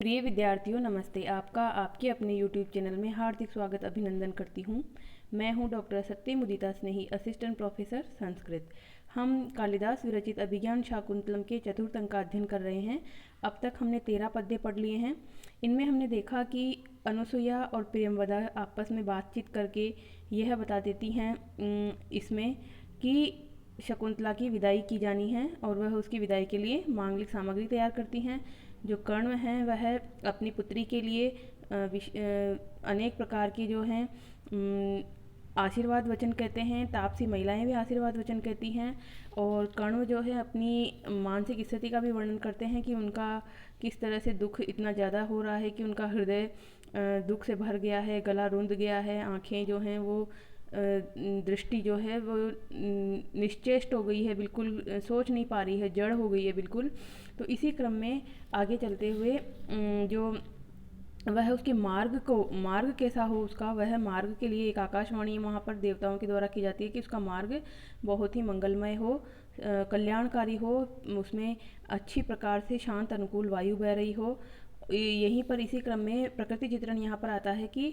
प्रिय विद्यार्थियों नमस्ते। आपका आपके अपने YouTube चैनल में हार्दिक स्वागत अभिनंदन करती हूँ। मैं हूँ डॉक्टर सत्यमुदिता स्नेही, असिस्टेंट प्रोफेसर संस्कृत। हम कालिदास विरचित अभिज्ञान शाकुंतलम के चतुर्थ अंक का अध्ययन कर रहे हैं। अब तक हमने 13 पद्य पढ़ लिए हैं। इनमें हमने देखा कि अनुसुईया और प्रियंवदा आपस में बातचीत करके यह बता देती हैं इसमें कि शकुंतला की विदाई की जानी है और वह उसकी विदाई के लिए मांगलिक सामग्री तैयार करती हैं। जो कर्ण हैं वह अपनी पुत्री के लिए अनेक प्रकार के जो हैं आशीर्वाद वचन कहते हैं। तापसी महिलाएं भी आशीर्वाद वचन कहती हैं। और कर्ण जो है अपनी मानसिक स्थिति का भी वर्णन करते हैं कि उनका किस तरह से दुख इतना ज़्यादा हो रहा है कि उनका हृदय दुख से भर गया है, गला रुंध गया है, आँखें जो हैं वो दृष्टि जो है वो निश्चेष्ट हो गई है, बिल्कुल सोच नहीं पा रही है, जड़ हो गई है बिल्कुल। तो इसी क्रम में आगे चलते हुए जो वह उसके मार्ग कैसा हो उसका, वह मार्ग के लिए एक आकाशवाणी वहाँ पर देवताओं के द्वारा की जाती है कि उसका मार्ग बहुत ही मंगलमय हो, कल्याणकारी हो, उसमें अच्छी प्रकार से शांत अनुकूल वायु बह रही हो। यहीं पर इसी क्रम में प्रकृति चित्रण यहाँ पर आता है कि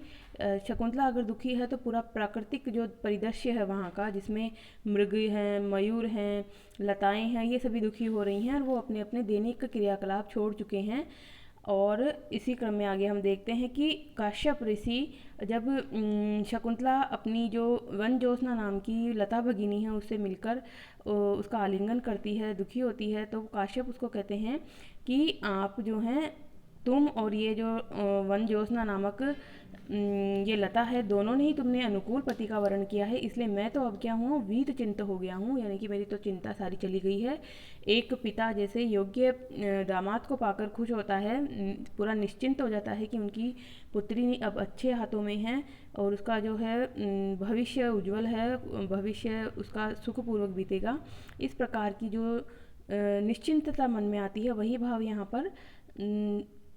शकुंतला अगर दुखी है तो पूरा प्राकृतिक जो परिदृश्य है वहाँ का, जिसमें मृग हैं, मयूर हैं, लताएं हैं, ये सभी दुखी हो रही हैं और वो अपने अपने दैनिक क्रियाकलाप छोड़ चुके हैं। और इसी क्रम में आगे हम देखते हैं कि काश्यप ऋषि जब शकुंतला अपनी जो वन ज्योत्सना नाम की लता भगिनी है उससे मिलकर उसका आलिंगन करती है, दुखी होती है, तो काश्यप उसको कहते हैं कि आप जो हैं तुम और ये जो वन ज्योत्सना नामक ये लता है, दोनों ने ही तुमने अनुकूल पति का वर्ण किया है, इसलिए मैं तो अब क्या हूँ, वीत चिंत हो गया हूँ, यानी कि मेरी तो चिंता सारी चली गई है। एक पिता जैसे योग्य दामाद को पाकर खुश होता है, पूरा निश्चिंत हो जाता है कि उनकी पुत्री अब अच्छे हाथों में है और उसका जो है भविष्य उज्जवल है, भविष्य उसका सुखपूर्वक बीतेगा। इस प्रकार की जो निश्चिंतता मन में आती है, वही भाव यहाँ पर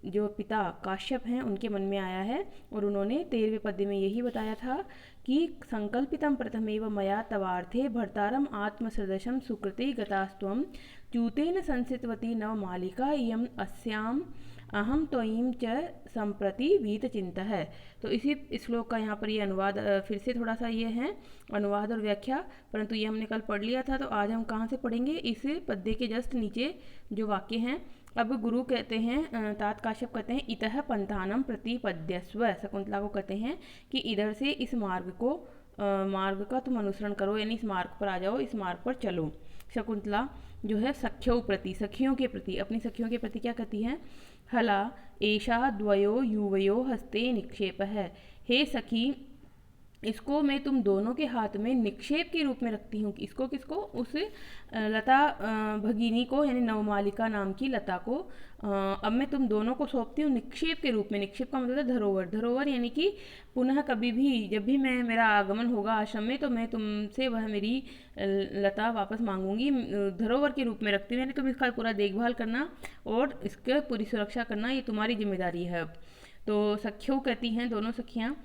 जो पिता काश्यप हैं उनके मन में आया है। और उन्होंने 13वें पद्य में यही बताया था कि संकल्पितम प्रथमेव मया तवार्थे भर्तारम आत्मसदृशम सुकृते गतास्त्वम च्यूतेन संसितवती नव मालिका इयम अस्याम अहम त्वयीम च संप्रति वीत चिंता है। तो इसी श्लोक का यहाँ पर ये अनुवाद फिर से थोड़ा सा ये है अनुवाद और व्याख्या, परंतु ये हमने कल पढ़ लिया था। तो आज हम कहाँ से पढ़ेंगे, इस पद्य के जस्ट नीचे जो वाक्य हैं। अब गुरु कहते हैं, तात काश्यप कहते हैं, इतः पंथानम प्रतिपद्यस्व, शकुंतला को कहते हैं कि इधर से इस मार्ग का तुम अनुसरण करो, यानी इस मार्ग पर आ जाओ, इस मार्ग पर चलो। शकुंतला जो है सखियों के प्रति अपनी सखियों के प्रति क्या कहती है, हला एषा द्वयो युवयो हस्ते निक्षेप है, हे सखी इसको मैं तुम दोनों के हाथ में निक्षेप के रूप में रखती हूँ। इसको किसको, उस लता भगिनी को, यानी नवमालिका नाम की लता को अब मैं तुम दोनों को सौंपती हूँ निक्षेप के रूप में। निक्षेप का मतलब है धरोहर, धरोहर यानी कि पुनः कभी भी जब भी मेरा आगमन होगा आश्रम में तो मैं तुमसे वह मेरी लता वापस मांगूंगी, धरोहर के रूप में रखती हूँ, यानी तुम इसका पूरा देखभाल करना और इसके पूरी सुरक्षा करना, ये तुम्हारी जिम्मेदारी है अब। तो सखियों कहती हैं दोनों सखियाँ,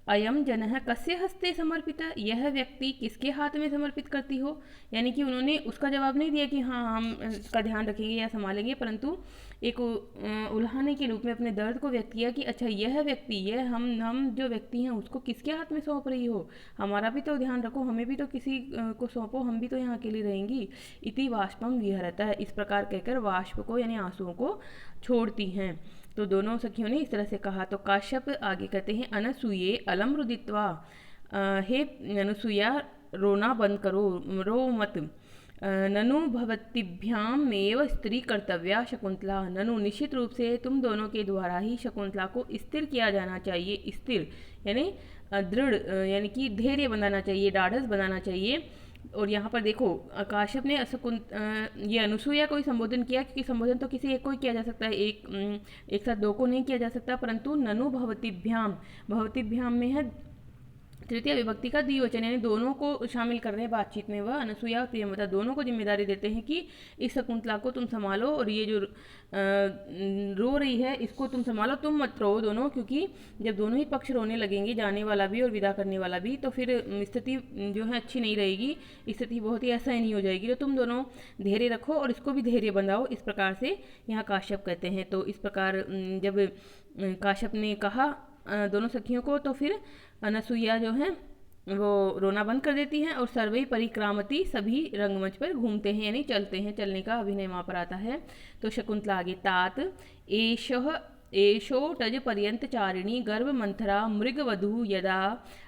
अयम जनः कस्य हस्ते समर्पित, यह व्यक्ति किसके हाथ में समर्पित करती हो। यानी कि उन्होंने उसका जवाब नहीं दिया कि हाँ हम इसका ध्यान रखेंगे या संभालेंगे, परंतु एक उल्हाने के रूप में अपने दर्द को व्यक्त किया कि अच्छा यह व्यक्ति, यह हम जो व्यक्ति हैं उसको किसके हाथ में सौंप रही हो, हमारा भी तो ध्यान रखो, हमें भी तो किसी को सौंपो, हम भी तो यहाँ अकेली रहेंगी। इति वाष्पम विहरता है, इस प्रकार कहकर वाष्प को यानी आंसुओं को छोड़ती हैं। तो दोनों सखियों ने इस तरह से कहा। तो काश्यप आगे कहते हैं, अनसूये अलम रुदित्वा, हे अनुसुईया रोना बंद करो, रो मत, ननु भवतिभ्याम एव स्त्री कर्तव्या शकुंतला, ननु निश्चित रूप से तुम दोनों के द्वारा ही शकुंतला को स्थिर किया जाना चाहिए। स्थिर यानी दृढ़, यानी कि धैर्य बनाना चाहिए, ढाढ़स बनाना चाहिए। और यहाँ पर देखो काश्यप ने ये अनुसुईया को ही संबोधन किया, क्योंकि संबोधन तो किसी एक को ही किया जा सकता है, एक साथ दो को नहीं किया जा सकता, परंतु ननु भवतिभ्याम, भवतिभ्याम में है तृतीय विभक्ति का द्विवचन यानी दोनों को शामिल कर रहे हैं बातचीत में। वह अनसुईया और प्रियंवदा दोनों को जिम्मेदारी देते हैं कि इस शकुंतला को तुम संभालो और ये जो रो रही है इसको तुम संभालो, तुम मत रो दोनों, क्योंकि जब दोनों ही पक्ष रोने लगेंगे, जाने वाला भी और विदा करने वाला भी, तो फिर स्थिति जो है अच्छी नहीं रहेगी, स्थिति बहुत ही असहनीय हो जाएगी। तो तुम दोनों धैर्य रखो और इसको भी धैर्य बंधाओ, इस प्रकार से यहाँ काश्यप कहते हैं। तो इस प्रकार जब काश्यप ने कहा दोनों सखियों को, तो फिर अनसुईया जो है वो रोना बंद कर देती हैं और सर्वे परिक्रामती सभी रंगमंच पर घूमते हैं यानी चलते हैं, चलने का अभिनय वहाँ पर आता है। तो शकुंतला आगे तात एषो टज पर्यंत चारिणी गर्भ मंथरा मृग वधू यदा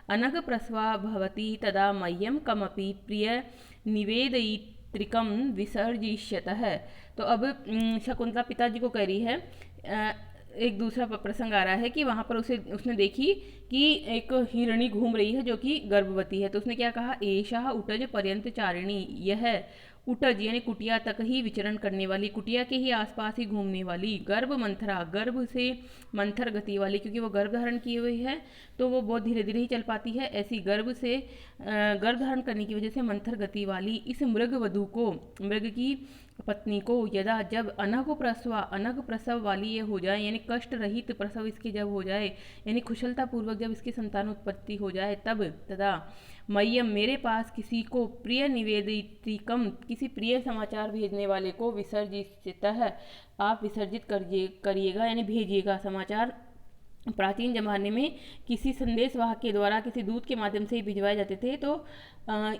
अनग प्रसवा भवती तदा मह्यम कमपि प्रिय निवेदयित्रिकम विसर्जिष्यतः। तो अब शकुंतला पिताजी को कह रही है, एक दूसरा प्रसंग आ रहा है कि वहाँ पर उसने देखी कि एक हिरणी घूम रही है जो कि गर्भवती है। तो उसने क्या कहा, एषा उटज पर्यंत चारिणी, यह उटज यानी कुटिया तक ही विचरण करने वाली, कुटिया के ही आसपास ही घूमने वाली, गर्भ मंथरा गर्भ से मंथर गति वाली, क्योंकि वो गर्भ धारण की हुई है तो वो बहुत धीरे धीरे ही चल पाती है, ऐसी गर्भ से गर्भ धारण करने की वजह से मंथर गति वाली इस मृग वधू को, मृग की पत्नी को, यदा जब अनग प्रसव वाली ये हो जाए यानी कष्ट रहित प्रसव इसके जब हो जाए यानी कुशलता पूर्वक जब इसकी संतान उत्पत्ति हो जाए, तब तदा मह्यम मेरे पास किसी को प्रिय निवेदितम किसी प्रिय समाचार भेजने वाले को विसर्जितः आप विसर्जित करिएगा यानी भेजिएगा। समाचार प्राचीन जमाने में किसी संदेशवाहक के द्वारा किसी दूत के माध्यम से ही भिजवाए जाते थे। तो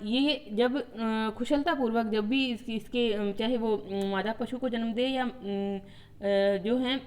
ये जब कुशलतापूर्वक जब भी इसके चाहे वो मादा पशु को जन्म दे या जो है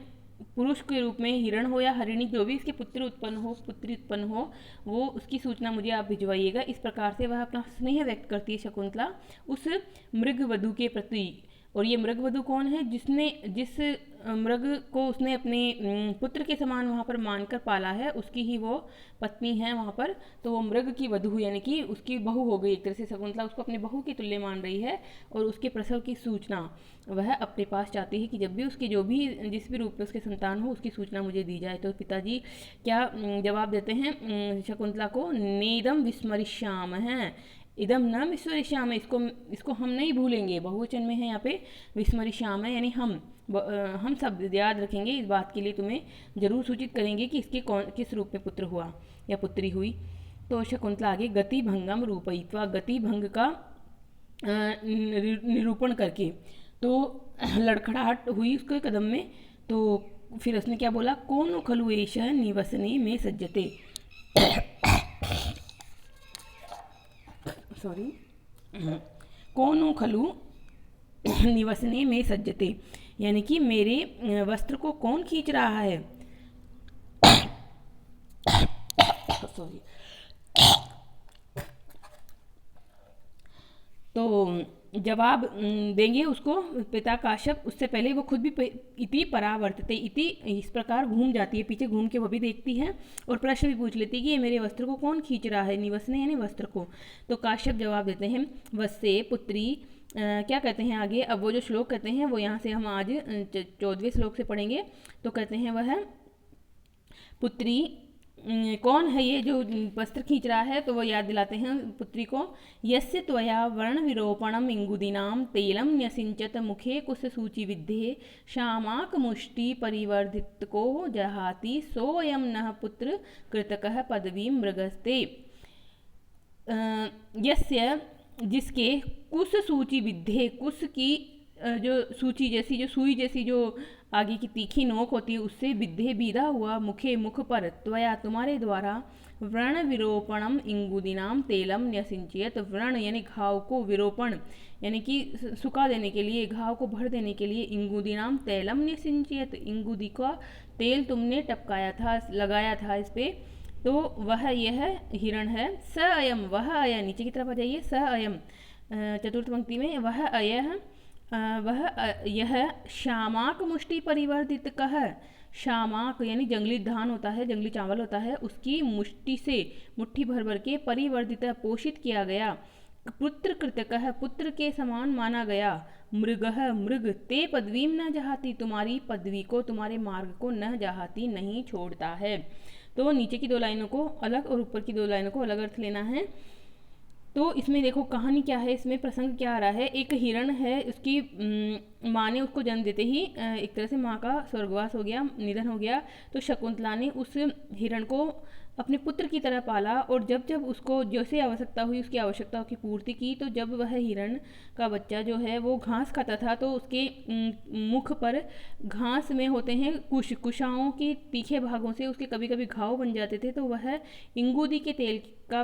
पुरुष के रूप में हिरण हो या हरिणी, जो भी इसके पुत्री उत्पन्न हो वो उसकी सूचना मुझे आप भिजवाइएगा। इस प्रकार से वह अपना स्नेह व्यक्त करती है शकुंतला उस मृग वधू के प्रति। और ये मृग वधू कौन है, जिस मृग को उसने अपने पुत्र के समान वहाँ पर मानकर पाला है, उसकी ही वो पत्नी है वहाँ पर। तो वो मृग की वधू यानी कि उसकी बहू हो गई एक तरह से, शकुंतला उसको अपने बहू की तुल्य मान रही है और उसके प्रसव की सूचना वह अपने पास चाहती है कि जब भी उसकी जिस भी रूप में उसके संतान हो उसकी सूचना मुझे दी जाए। तो पिताजी क्या जवाब देते हैं शकुंतला को, नेदम विस्मरिष्याम है, इदम न विस्मरिष्याम, इसको हम नहीं भूलेंगे, बहुवचन में है यहाँ पे, विस्मरिष्याम है यानी हम सब याद रखेंगे, इस बात के लिए तुम्हें जरूर सूचित करेंगे कि इसके किस रूप में पुत्र हुआ या पुत्री हुई। तो शकुंतला आगे गति भंगम रूपयित्वा, गति भंग का निरूपण करके, तो लड़खड़ाहट हुई उसके कदम में। तो फिर उसने क्या बोला, कौन खलु एष निवसने में सज्जते, सॉरी, कौन खलु निवसने में सज्जते, यानी कि मेरे वस्त्र को कौन खींच रहा है। सॉरी। तो जवाब देंगे उसको पिता काश्यप, उससे पहले वो खुद भी इति परावर्तते, इति इस प्रकार घूम जाती है, पीछे घूम के वो भी देखती है और प्रश्न भी पूछ लेती है कि ये मेरे वस्त्र को कौन खींच रहा है, निवसने यानी वस्त्र को। तो काश्यप जवाब देते हैं, वस्से पुत्री, क्या कहते हैं आगे, अब वो जो श्लोक कहते हैं वो यहाँ से हम आज 14वें श्लोक से पढ़ेंगे। तो कहते हैं वह पुत्री कौन है ये जो वस्त्र खींच रहा है, तो वो याद दिलाते हैं पुत्री को, यस्य त्वया वर्ण विरोपणम इंगुदीनाम तैलम न्यसिंचत मुखे कुश सूचि विद्धे श्यामाक मुष्टि परिवर्धित को जहाति सोयम नः पुत्र कृतकः पदवी मृगस्ते। यस्य जिसके कुश सूचि विद्धे, कुश की जो सूची जैसी जो सुई जैसी जो आगे की तीखी नोक होती है उससे विद्धे बीधा हुआ मुखे मुख पर, त्वया तुम्हारे द्वारा, व्रण विरोपणम इंगुदीनाम तेलम न्यसिंचियत, व्रण यानी घाव को, विरोपण यानी कि सुखा देने के लिए, घाव को भर देने के लिए, इंगुदीनाम तैलम न्यसिंचियत, इंगुदी का तेल तुमने टपकाया था, लगाया था इस पे। तो वह यह हिरण है, स अयम वह अय, नीचे की तरफ आ जाइए, स अयम चतुर्थ पंक्ति में, वह अयह यह श्यामाक मुष्टि परिवर्धित कह, श्यामाक यानी जंगली धान होता है, जंगली चावल होता है, उसकी मुष्टि से मुट्ठी भर भर के परिवर्धित पोषित किया गया, पुत्र कृतकः पुत्र के समान माना गया, मृगः मृग, ते पदवीम न जहाती तुम्हारी पदवी को, तुम्हारे मार्ग को, न जहाती नहीं छोड़ता है। तो नीचे की 2 लाइनों को अलग और ऊपर की 2 लाइनों को अलग अर्थ लेना है। तो इसमें देखो कहानी क्या है, इसमें प्रसंग क्या आ रहा है। एक हिरण है, उसकी माँ ने उसको जन्म देते ही एक तरह से माँ का स्वर्गवास हो गया, निधन हो गया। तो शकुंतला ने उस हिरण को अपने पुत्र की तरह पाला और जब जब उसको जैसे आवश्यकता हुई उसकी आवश्यकताओं की पूर्ति की। तो जब वह हिरण का बच्चा जो है वो घास खाता था तो उसके मुख पर घास में होते हैं कुशाओं के तीखे भागों से उसके कभी कभी घाव बन जाते थे। तो वह इंगूदी के तेल का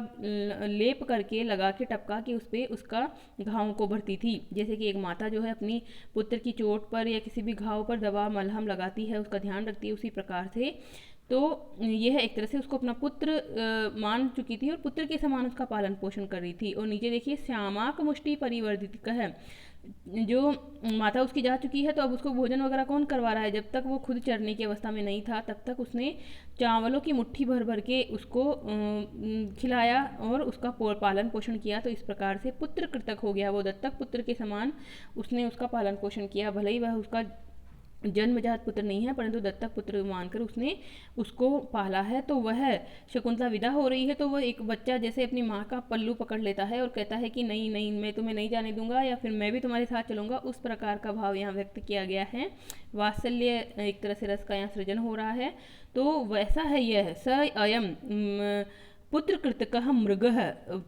लेप करके लगा के टपका के उस पर उसका घावों को भरती थी। जैसे कि एक माता जो है अपनी पुत्र की चोट पर या किसी भी घाव पर दवा मलहम लगाती है, उसका ध्यान रखती है, उसी प्रकार से तो यह एक तरह से उसको अपना पुत्र मान चुकी थी और पुत्र के समान उसका पालन पोषण कर रही थी। और नीचे देखिए श्यामाक मुष्टि परिवर्धित है, जो माता उसकी जा चुकी है तो अब उसको भोजन वगैरह कौन करवा रहा है। जब तक वो खुद चरने की अवस्था में नहीं था तब तक उसने चावलों की मुट्ठी भर भर के उसको खिलाया और उसका पालन पोषण किया। तो इस प्रकार से पुत्र कृतक हो गया, वो दत्तक पुत्र के समान उसने उसका पालन पोषण किया। भले ही वह उसका जन्मजात पुत्र नहीं है परंतु दत्तक पुत्र मानकर उसने उसको पाला है। तो वह शकुंतला विदा हो रही है तो वह एक बच्चा जैसे अपनी माँ का पल्लू पकड़ लेता है और कहता है कि नहीं नहीं मैं तुम्हें नहीं जाने दूंगा या फिर मैं भी तुम्हारे साथ चलूंगा, उस प्रकार का भाव यहाँ व्यक्त किया गया है। वात्सल्य एक तरह से रस का यहाँ सृजन हो रहा है। तो वैसा है यह स अयम पुत्र कृतक मृग,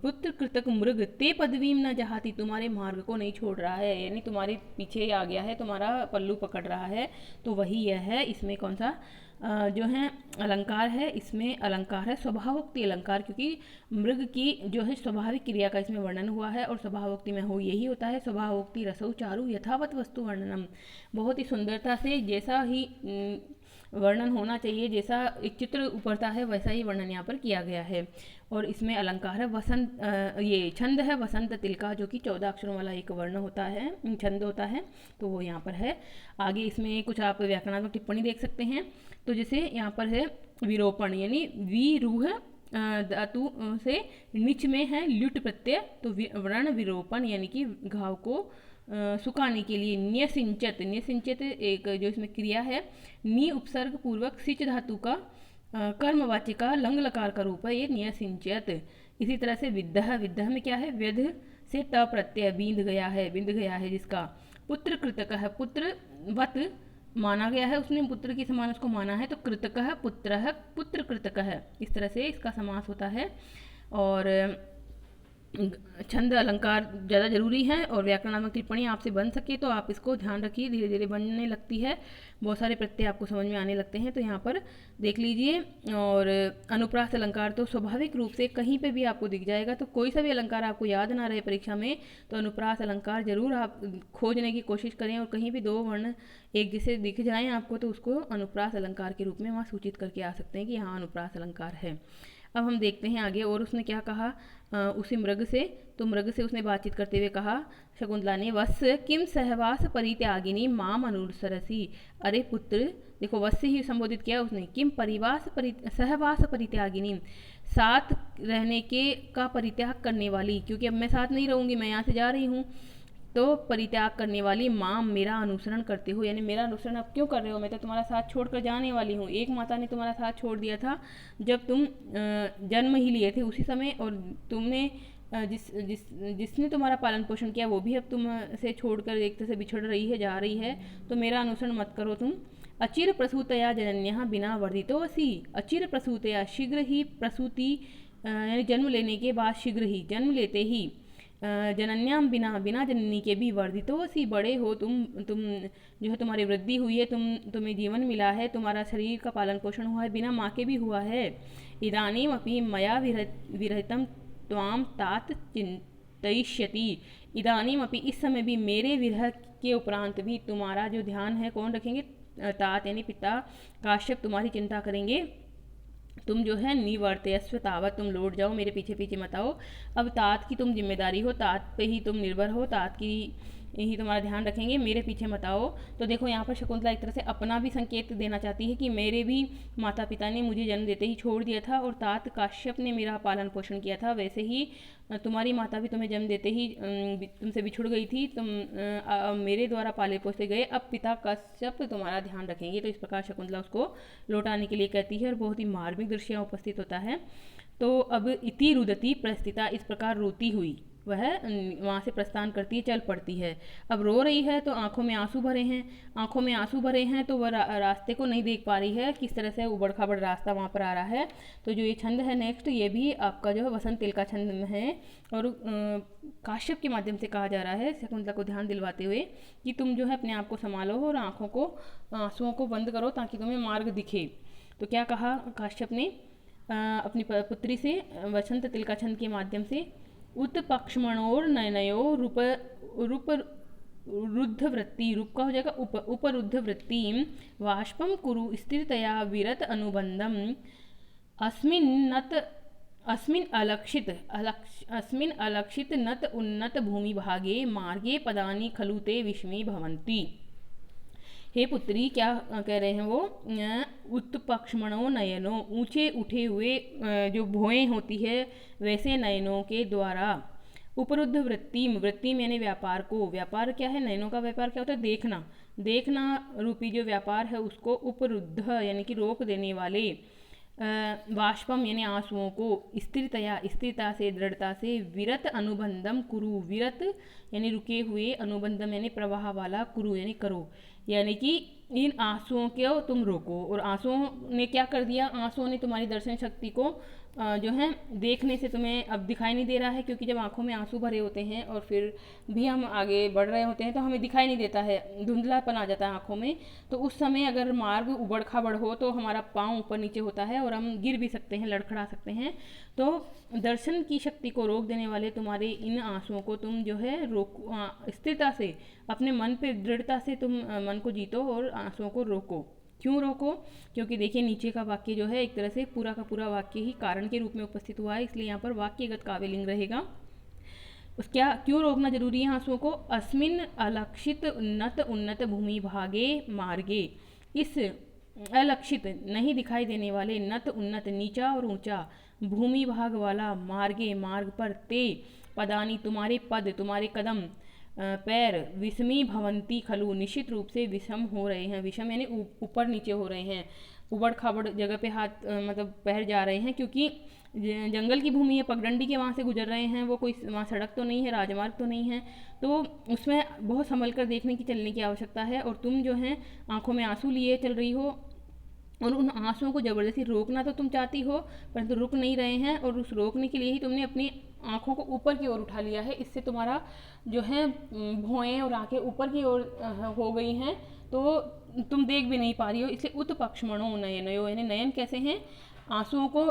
पुत्र कृतक मृग ते पदवीम न जहाती, तुम्हारे मार्ग को नहीं छोड़ रहा है, यानी तुम्हारे पीछे आ गया है, तुम्हारा पल्लू पकड़ रहा है। तो वही यह है। इसमें कौन सा जो है अलंकार है, इसमें अलंकार है स्वभावोक्ति अलंकार, क्योंकि मृग की जो है स्वाभाविक क्रिया का इसमें वर्णन हुआ है और स्वभावोक्ति में हो यही होता है। स्वभावोक्ति रसौ चारु यथावत वस्तु वर्णनम, बहुत ही सुंदरता से जैसा ही वर्णन होना चाहिए, जैसा एक चित्र उभरता है वैसा ही वर्णन यहाँ पर किया गया है। और इसमें अलंकार है वसंत, ये छंद है वसंत तिलका, जो कि 14 अक्षरों वाला एक वर्ण होता है, छंद होता है, तो वो यहाँ पर है। आगे इसमें कुछ आप व्याकरणात्मक टिप्पणी देख सकते हैं। तो जैसे यहाँ पर है विरोपण, यानी विरूह धातु से निच में है ल्युट प्रत्यय, तो व्रण विरोपण यानी कि घाव को सुखाने के लिए। न्यसिंचत, न्यसिंचत एक जो इसमें क्रिया है, नी उपसर्ग पूर्वक सिच धातु का कर्मवाची का लंग लकार का रूप है ये न्यसिंचत। इसी तरह से विद्ध, विद्ध में क्या है, व्यध से त प्रत्यय बींद गया है, बिंद गया है जिसका। पुत्र कृतक है, पुत्र वत माना गया है, उसने पुत्र की समान उसको माना है, तो कृतक है पुत्र है, पुत्र कृतक है, इस तरह से इसका समास होता है। और छंद अलंकार ज़्यादा जरूरी है और व्याकरणात्मक टिप्पणी आपसे बन सके तो आप इसको ध्यान रखिए, धीरे धीरे बनने लगती है, बहुत सारे प्रत्यय आपको समझ में आने लगते हैं। तो यहाँ पर देख लीजिए। और अनुप्रास अलंकार तो स्वाभाविक रूप से कहीं पे भी आपको दिख जाएगा, तो कोई सा भी अलंकार आपको याद ना रहे परीक्षा में तो अनुप्रास अलंकार जरूर आप खोजने की कोशिश करें, और कहीं भी 2 वर्ण एक जैसे दिख जाएँ आपको तो उसको अनुप्रास अलंकार के रूप में वहाँ सूचित करके आ सकते हैं कि हाँ अनुप्रास अलंकार है। अब हम देखते हैं आगे, और उसने क्या कहा उसी मृग से। तो मृग से उसने बातचीत करते हुए कहा शकुंतला ने, वत्स किम सहवास परित्यागिनी माम अनुसरसी। अरे पुत्र, देखो वत्स से ही संबोधित किया उसने, किम सहवास परित्यागिनी, साथ रहने के का परित्याग करने वाली, क्योंकि अब मैं साथ नहीं रहूंगी, मैं यहाँ से जा रही हूँ, तो परित्याग करने वाली माम मेरा अनुसरण करते हो, यानी मेरा अनुसरण अब क्यों कर रहे हो, मैं तो तुम्हारा साथ छोड़कर जाने वाली हूँ। एक माता ने तुम्हारा साथ छोड़ दिया था जब तुम जन्म ही लिए थे उसी समय, और तुमने जिसने तुम्हारा पालन पोषण किया वो भी अब तुम से छोड़कर एक तरह से बिछड़ रही है, जा रही है, तो मेरा अनुसरण मत करो तुम। अचिर प्रसूतया जनन्या बिना वर्धितोऽसि, अचिर प्रसूतया शीघ्र ही प्रसूति यानी जन्म लेने के बाद, शीघ्र ही जन्म लेते ही, जनन्याम बिना जननी के भी वर्धितोऽसि, बड़े हो तुम जो है तुम्हारी वृद्धि हुई है, तुम्हें जीवन मिला है, तुम्हारा शरीर का पालन पोषण हुआ है, बिना माँ के भी हुआ है। इदानीम अपि मया विरहितम त्वाम तात चिंतयिष्यति, इदानीम अपि इस समय भी मेरे विरह के उपरांत भी तुम्हारा जो ध्यान है कौन रखेंगे, तात यानी पिता काश्यप तुम्हारी चिंता करेंगे। तुम जो है निवर्तयस्व तावत, तुम लौट जाओ, मेरे पीछे पीछे मत आओ। अब तात की तुम जिम्मेदारी हो, तात पे ही तुम निर्भर हो, तात की ही तुम्हारा ध्यान रखेंगे, मेरे पीछे मत आओ। तो देखो यहाँ पर शकुंतला एक तरह से अपना भी संकेत देना चाहती है कि मेरे भी माता पिता ने मुझे जन्म देते ही छोड़ दिया था और तात काश्यप ने मेरा पालन पोषण किया था, वैसे ही तुम्हारी माता भी तुम्हें जन्म देते ही तुमसे बिछुड़ गई थी, तुम मेरे द्वारा पाले पोसे गए, अब पिता कश्यप तुम्हारा ध्यान रखेंगे। तो इस प्रकार शकुंतला उसको लौटाने के लिए कहती है और बहुत ही मार्मिक दृश्य उपस्थित होता है। तो अब इति रुदती प्रस्थिता, इस प्रकार रोती हुई वह वहाँ से प्रस्थान करती है, चल पड़ती है। अब रो रही है तो आंखों में आंसू भरे हैं, आंखों में आंसू भरे हैं तो वह रास्ते को नहीं देख पा रही है, किस तरह से उबड़ खाबड़ रास्ता वहाँ पर आ रहा है। तो जो ये छंद है नेक्स्ट, ये भी आपका जो है वसंत तिल का छंद है और काश्यप के माध्यम से कहा जा रहा है शकुंतला को ध्यान दिलवाते हुए कि तुम जो है अपने आप को संभालो और आंखों को, आंसुओं को बंद करो ताकि तुम्हें मार्ग दिखे। तो क्या कहा काश्यप ने अपनी पुत्री से वसंत तिल का छंद के माध्यम से, उत्पक्ष्मणोर नयनयो रूप रूप रुद्ध वृत्ति, रूप का हो जाएगा उपरुद्ध वृत्ति, वाष्पम कुरु स्थिरतया विरत अनुबंधम, अस्मिन् अलक्षित नत उन्नत भूमि भागे मार्गे पदानि खलु ते विस्मी भवन्ति। हे पुत्री, क्या कह रहे हैं वो, उत्पक्ष्मणो नयनो, ऊंचे उठे हुए जो भौएं होती है वैसे नयनों के द्वारा, उपरुद्ध वृत्ति, वृत्ति यानी व्यापार को, व्यापार क्या है, नयनों का व्यापार क्या होता है, देखना, देखना रूपी जो व्यापार है उसको उपरुद्ध यानी कि रोक देने वाले, वाष्पम यानी आंसुओं को, स्थिरतया स्थिरता से दृढ़ता से, विरत अनुबंधम कुरु, विरत यानी रुके हुए, अनुबंधम यानी प्रवाह वाला, कुरु यानी करो, यानी कि इन आंसुओं को तुम रोको। और आंसुओं ने क्या कर दिया, आंसुओं ने तुम्हारी दर्शन शक्ति को जो है देखने से तुम्हें अब दिखाई नहीं दे रहा है, क्योंकि जब आंखों में आंसू भरे होते हैं और फिर भी हम आगे बढ़ रहे होते हैं तो हमें दिखाई नहीं देता है, धुंधलापन आ जाता है आंखों में। तो उस समय अगर मार्ग उबड़ खाबड़ हो तो हमारा पाँव ऊपर नीचे होता है और हम गिर भी सकते हैं, लड़खड़ा सकते हैं। तो दर्शन की शक्ति को रोक देने वाले तुम्हारे इन आंसुओं को तुम जो है रोको, स्थिरता से अपने मन पे दृढ़ता से तुम मन को जीतो और आंसुओं को रोको। क्यों रोको, क्योंकि देखिए नीचे का वाक्य जो है एक तरह से पूरा का पूरा वाक्य ही कारण के रूप में उपस्थित हुआ है, इसलिए यहाँ पर वाक्यगत काव्यलिंग रहेगा। उस क्या क्यों रोकना जरूरी है आंसुओं को, अस्मिन अलक्षित उन्नत भूमि भागे मार्गे, इस अलक्षित नहीं दिखाई देने वाले, नत उन्नत नीचा और ऊंचा, भूमि भाग वाला, मार्गे मार्ग पर, ते पदानी तुम्हारे पद, तुम्हारे कदम, पैर, विषमी भवंती खलु निश्चित रूप से विषम हो रहे हैं, विषम यानी ऊपर नीचे हो रहे हैं, उबड़ खाबड़ जगह पे हाथ मतलब पैर जा रहे हैं, क्योंकि जंगल की भूमि है, पगडंडी के वहाँ से गुजर रहे हैं, वो कोई वहाँ सड़क तो नहीं है, राजमार्ग तो नहीं है, तो उसमें बहुत संभल कर देखने की चलने की आवश्यकता है। और तुम जो है आंखों में आंसू लिए चल रही हो और उन आंसुओं को ज़बरदस्ती रोकना तो तुम चाहती हो परंतु रुक नहीं रहे हैं, और उस रोकने के लिए ही तुमने अपनी आंखों को ऊपर की ओर उठा लिया है। इससे तुम्हारा जो है भौएं और आंखें ऊपर की ओर हो गई हैं, तो तुम देख भी नहीं पा रही हो। इसलिए उत्पक्ष्मणो नयनयो यानी नयन कैसे हैं, आंसुओं को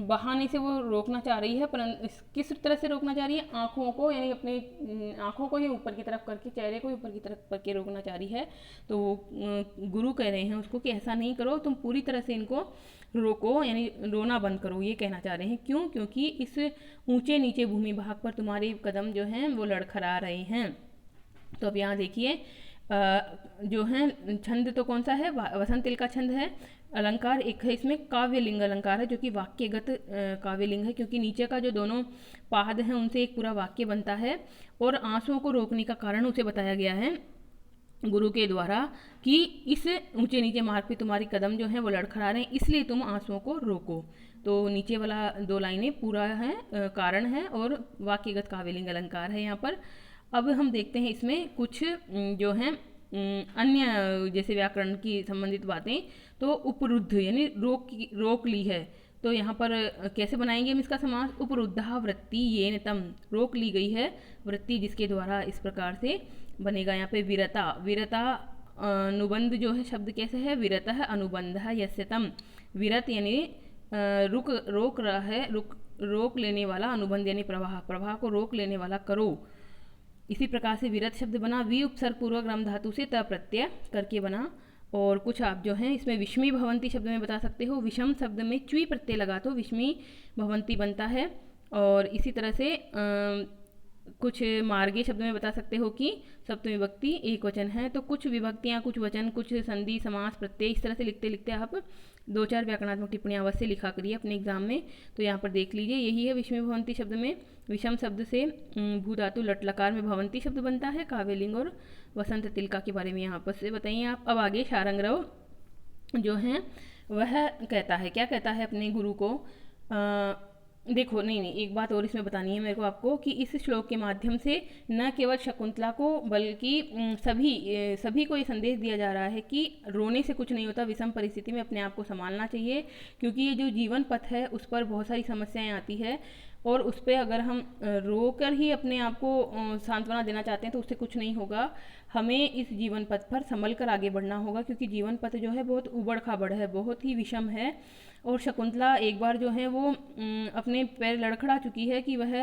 बहाने से वो रोकना चाह रही है, परंतु किस तरह से रोकना चाह रही है, आंखों को यानी अपनी आंखों को ही ऊपर की तरफ करके, चेहरे को ही ऊपर की तरफ करके रोकना चाह रही है। तो गुरु कह रहे हैं उसको कि ऐसा नहीं करो, तुम पूरी तरह से इनको रोको यानी रोना बंद करो, ये कहना चाह रहे हैं। क्यों, क्योंकि इस ऊंचे नीचे भूमि भाग पर तुम्हारे कदम जो हैं वो लड़खड़ा रहे हैं। तो अब यहाँ देखिए जो है छंद तो कौन सा है, वसंत तिल का छंद है। अलंकार एक है इसमें काव्यलिंग अलंकार है, जो कि वाक्यगत काव्यलिंग है, क्योंकि नीचे का जो दोनों पाद हैं उनसे एक पूरा वाक्य बनता है, और आंसुओं को रोकने का कारण उसे बताया गया है गुरु के द्वारा कि इस ऊंचे नीचे मार्ग पे तुम्हारी कदम जो है वो लड़खड़ा रहे हैं, इसलिए तुम आंसुओं को रोको। तो नीचे वाला दो लाइनें पूरा है कारण है और वाक्यगत काव्यलिंग अलंकार है यहाँ पर। अब हम देखते हैं इसमें कुछ जो हैं अन्य जैसे व्याकरण की संबंधित बातें। तो उपरुद्ध यानी रोक ली है, तो यहाँ पर कैसे बनाएंगे हम इसका समास, उपरुद्धा वृत्ति येन तम, रोक ली गई है वृत्ति जिसके द्वारा, इस प्रकार से बनेगा। यहाँ पे विरता, विरता अनुबंध जो है शब्द कैसे है, विरत है अनुबंध है यस्य तम, विरत यानी रोक रहा है, रोक लेने वाला, अनुबंध यानी प्रवाह, प्रवाह को रोक लेने वाला, करो। इसी प्रकार से विरत शब्द बना वी उपसर्ग पूर्वक रम धातु से त प्रत्यय करके बना। और कुछ आप जो हैं इसमें विषमी भवंती शब्द में बता सकते हो, विषम शब्द में च्वी प्रत्यय लगा तो विषमी भवंती बनता है। और इसी तरह से कुछ मार्गीय शब्द में बता सकते हो कि सप्तमी विभक्ति एक वचन है, तो कुछ विभक्तियाँ, कुछ वचन, कुछ संधि, समास, प्रत्यय, इस तरह से लिखते लिखते आप 2-4 व्याकरणात्मक टिप्पणियाँ अवश्य लिखा करिए अपने एग्जाम में। तो यहाँ पर देख लीजिए, यही है विषम भवंती शब्द में। विषम शब्द से भू धातु लट लकार में भवंती शब्द बनता है। काव्यलिंग और वसंत तिलका के बारे में यहाँ पर से बताइए आप। अब आगे शारंगरव जो है वह कहता है, क्या कहता है अपने गुरु को। देखो, नहीं, एक बात और इसमें बतानी है मेरे को आपको कि इस श्लोक के माध्यम से न केवल शकुंतला को बल्कि सभी को ये संदेश दिया जा रहा है कि रोने से कुछ नहीं होता, विषम परिस्थिति में अपने आप को संभालना चाहिए, क्योंकि ये जो जीवन पथ है उस पर बहुत सारी समस्याएं आती है और उस पर अगर हम रो कर ही अपने आप को सांत्वना देना चाहते हैं तो उससे कुछ नहीं होगा। हमें इस जीवन पथ पर संभल कर आगे बढ़ना होगा, क्योंकि जीवन पथ जो है बहुत उबड़ खाबड़ है, बहुत ही विषम है। और शकुंतला एक बार जो है वो अपने पैर लड़खड़ा चुकी है कि वह